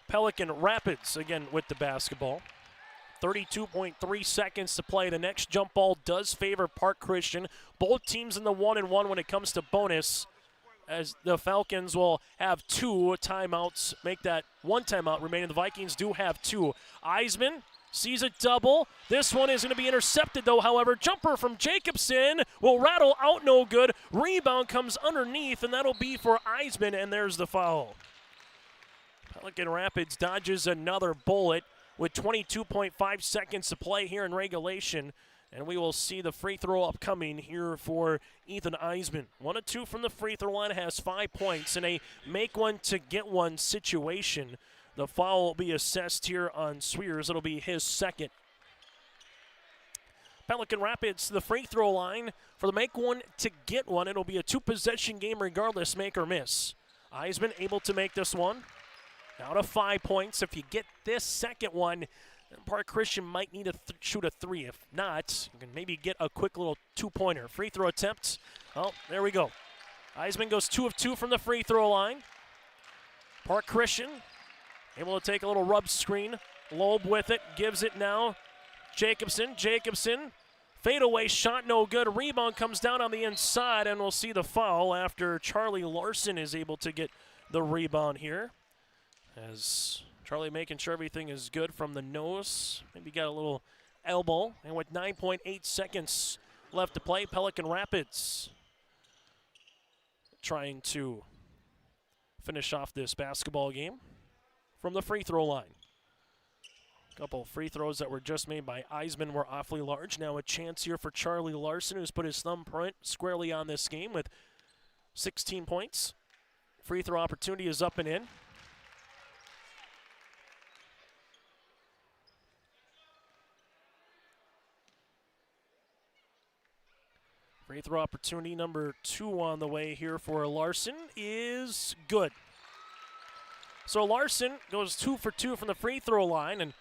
Pelican Rapids again with the basketball. 32.3 seconds to play. The next jump ball does favor Park Christian. Both teams in the 1-and-1 when it comes to bonus, as the Falcons will have 2 timeouts, make that 1 timeout remaining. The Vikings do have 2. Eisman sees a double. This one is going to be intercepted, though, however. Jumper from Jacobson will rattle out, no good. Rebound comes underneath, and that'll be for Eisman, and there's the foul. Pelican Rapids dodges another bullet with 22.5 seconds to play here in regulation. And we will see the free throw upcoming here for Ethan Eisman. 1 of 2 from the free throw line, has 5 points in a make one to get one situation. The foul will be assessed here on Swears. It'll be his second. Pelican Rapids, the free throw line for the make one to get one. It'll be a 2-possession game regardless, make or miss. Eisman able to make this one. Now to 5 points. If you get this second one, Park Christian might need to shoot a 3. If not, you can maybe get a quick little 2-pointer. Free throw attempt. Oh, there we go. Eisman goes 2 of 2 from the free throw line. Park Christian able to take a little rub screen. Loeb with it, gives it now. Jacobson, fadeaway shot, no good. Rebound comes down on the inside, and we'll see the foul after Charlie Larson is able to get the rebound here. As Charlie making sure everything is good from the nose. Maybe got a little elbow. And with 9.8 seconds left to play, Pelican Rapids trying to finish off this basketball game from the free throw line. A couple free throws that were just made by Eisman were awfully large. Now a chance here for Charlie Larson, who's put his thumbprint squarely on this game with 16 points. Free throw opportunity is up and in. Free throw opportunity number 2 on the way here for Larson is good. So Larson goes 2 for 2 from the free throw line, and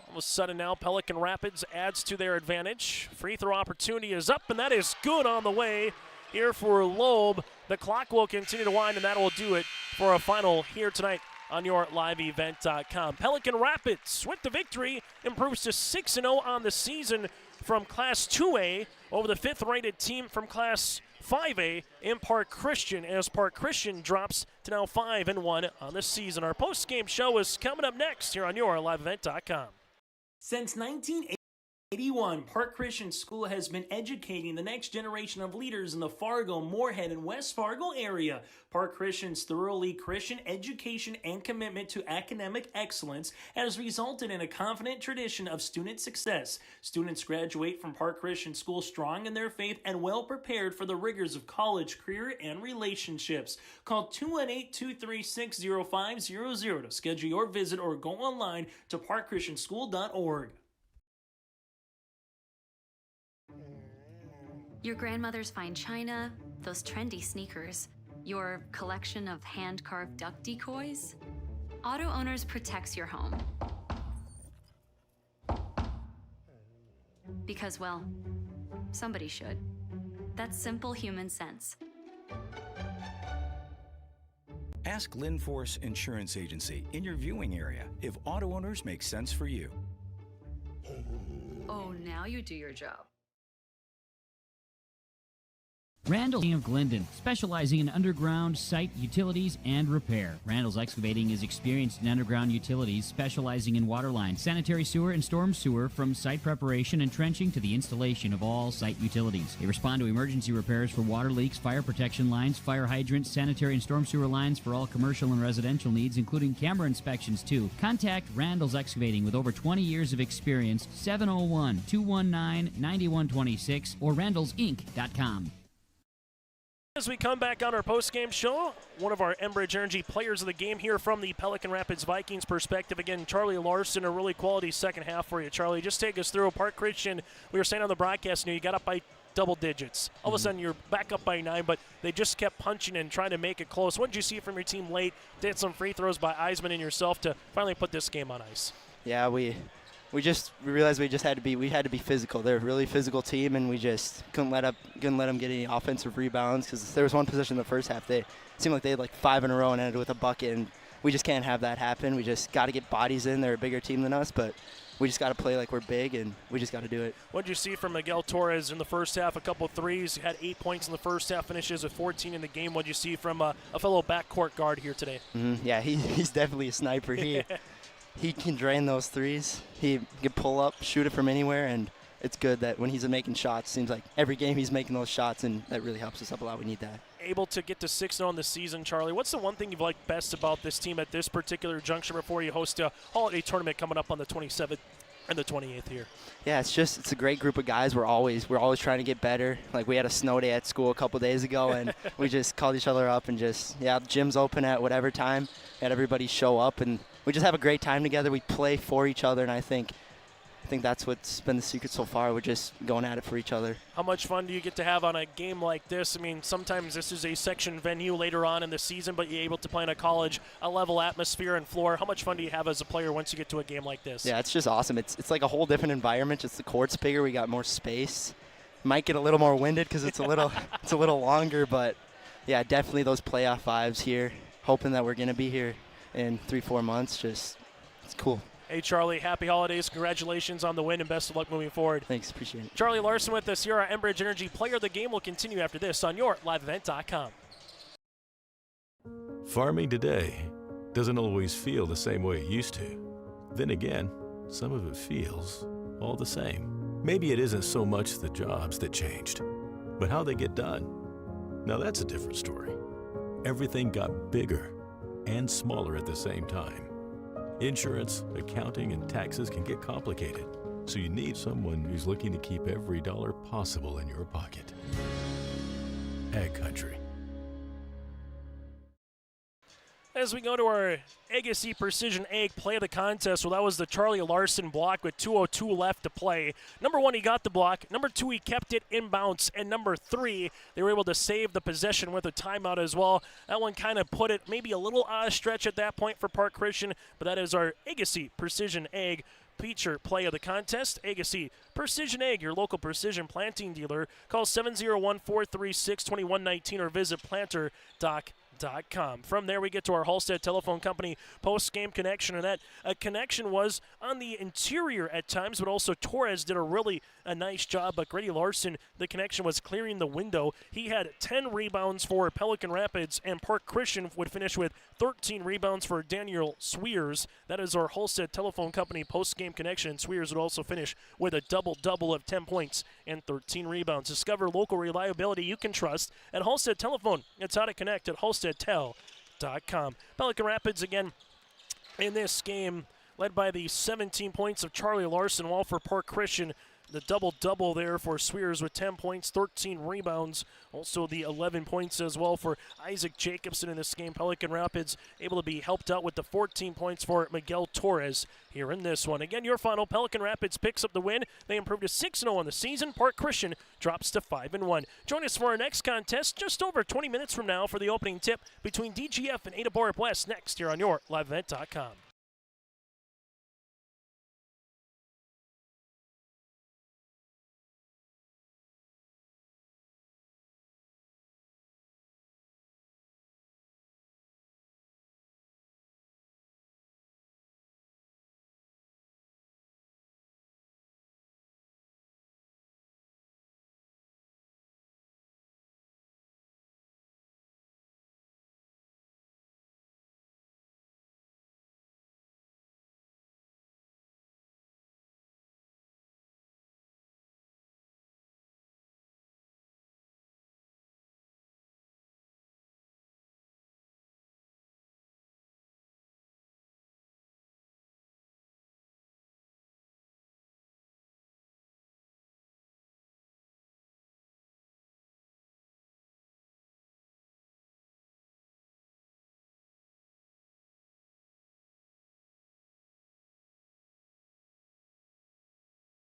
all of a sudden now Pelican Rapids adds to their advantage. Free throw opportunity is up, and that is good on the way here for Loeb. The clock will continue to wind, and that will do it for a final here tonight on your liveevent.com. Pelican Rapids with the victory improves to 6-0 on the season from Class 2A over the 5th-rated team from Class 5A in Park Christian, as Park Christian drops to now 5-1 on the season. Our post-game show is coming up next here on your liveevent.com. Since 1980. 81, Park Christian School has been educating the next generation of leaders in the Fargo, Moorhead, and West Fargo area. Park Christian's thoroughly Christian education and commitment to academic excellence has resulted in a confident tradition of student success. Students graduate from Park Christian School strong in their faith and well prepared for the rigors of college, career, and relationships. Call 218-236-0500 to schedule your visit or go online to parkchristianschool.org. Your grandmother's fine china, those trendy sneakers, your collection of hand-carved duck decoys. Auto Owners protects your home. Because, well, somebody should. That's simple human sense. Ask Linforce Insurance Agency in your viewing area if Auto Owners make sense for you. Oh, now you do your job. Randall of Glendon, specializing in underground site utilities and repair. Randall's Excavating is experienced in underground utilities, specializing in water lines, sanitary sewer, and storm sewer, from site preparation and trenching to the installation of all site utilities. They respond to emergency repairs for water leaks, fire protection lines, fire hydrants, sanitary and storm sewer lines for all commercial and residential needs, including camera inspections too. Contact Randall's Excavating with over 20 years of experience, 701-219-9126 or randallsinc.com. As we come back on our post-game show, one of our Enbridge Energy players of the game here from the Pelican Rapids Vikings perspective. Again, Charlie Larson, a really quality second half for you. Charlie, just take us through. Park Christian, we were saying on the broadcast, you got up by double digits. All of a sudden, you're back up by 9, but they just kept punching and trying to make it close. What did you see from your team late? Did some free throws by Eisman and yourself to finally put this game on ice? Yeah, we realized we had to be physical. They're a really physical team, and we just couldn't let them get any offensive rebounds, because there was one possession in the first half. They seemed like they had like 5 in a row and ended with a bucket, and we just can't have that happen. We just got to get bodies in. They're a bigger team than us, but we just got to play like we're big, and we just got to do it. What did you see from Miguel Torres in the first half? A couple threes. He had 8 points in the first half, finishes with 14 in the game. What did you see from a fellow backcourt guard here today? Yeah, he's definitely a sniper. He can drain those threes. He can pull up, shoot it from anywhere, and it's good that when he's making shots, seems like every game he's making those shots, and that really helps us up a lot. We need that. Able to get to 6-0 in the season, Charlie. What's the one thing you've liked best about this team at this particular juncture before you host a holiday tournament coming up on the 27th and the 28th here? Yeah, it's a great group of guys. We're always trying to get better. Like, we had a snow day at school a couple days ago, and we just called each other up and the gym's open at whatever time. Had everybody show up, and we just have a great time together. We play for each other, and I think that's what's been the secret so far. We're just going at it for each other. How much fun do you get to have on a game like this? I mean, sometimes this is a section venue later on in the season, but you're able to play in a level atmosphere and floor. How much fun do you have as a player once you get to a game like this? Yeah, it's just awesome. It's like a whole different environment. Just the court's bigger. We got more space. Might get a little more winded because it's a little longer, but yeah, definitely those playoff vibes here. Hoping that we're going to be here in 3-4 months. It's cool. Hey, Charlie, happy holidays. Congratulations on the win, and best of luck moving forward. Thanks, appreciate it. Charlie Larson with us here, our Enbridge Energy player of the game. Will continue after this on your liveevent.com. Farming today doesn't always feel the same way it used to. Then again, some of it feels all the same. Maybe it isn't so much the jobs that changed, but how they get done. Now that's a different story. Everything got bigger and smaller at the same time. Insurance, accounting, and taxes can get complicated, so you need someone who's looking to keep every dollar possible in your pocket. Ag Country. As we go to our Agassi Precision Egg play of the contest, well, that was the Charlie Larson block with 2:02 left to play. Number 1, he got the block. Number 2, he kept it inbounds. And number 3, they were able to save the possession with a timeout as well. That one kind of put it maybe a little out of stretch at that point for Park Christian, but that is our Agassi Precision Egg feature play of the contest. Agassi Precision Egg, your local precision planting dealer. Call 701-436-2119 or visit planter.com. From there, we get to our Halstead Telephone Company post-game connection, and that connection was on the interior at times, but also Torres did a nice job, but Grady Larson, the connection was clearing the window. He had 10 rebounds for Pelican Rapids, and Park Christian would finish with 13 rebounds for Daniel Sweers. That is our Halstead Telephone Company post-game connection. Sweers would also finish with a double-double of 10 points and 13 rebounds. Discover local reliability you can trust at Halstead Telephone. It's how to connect at halsteadtel.com. Pelican Rapids again in this game led by the 17 points of Charlie Larson, while for Park Christian the double-double there for Sweers with 10 points, 13 rebounds. Also the 11 points as well for Isaac Jacobson in this game. Pelican Rapids able to be helped out with the 14 points for Miguel Torres here in this one. Again, your final, Pelican Rapids picks up the win. They improved to 6-0 on the season. Park Christian drops to 5-1. Join us for our next contest just over 20 minutes from now for the opening tip between DGF and Ada Borup West next here on your LiveEvent.com.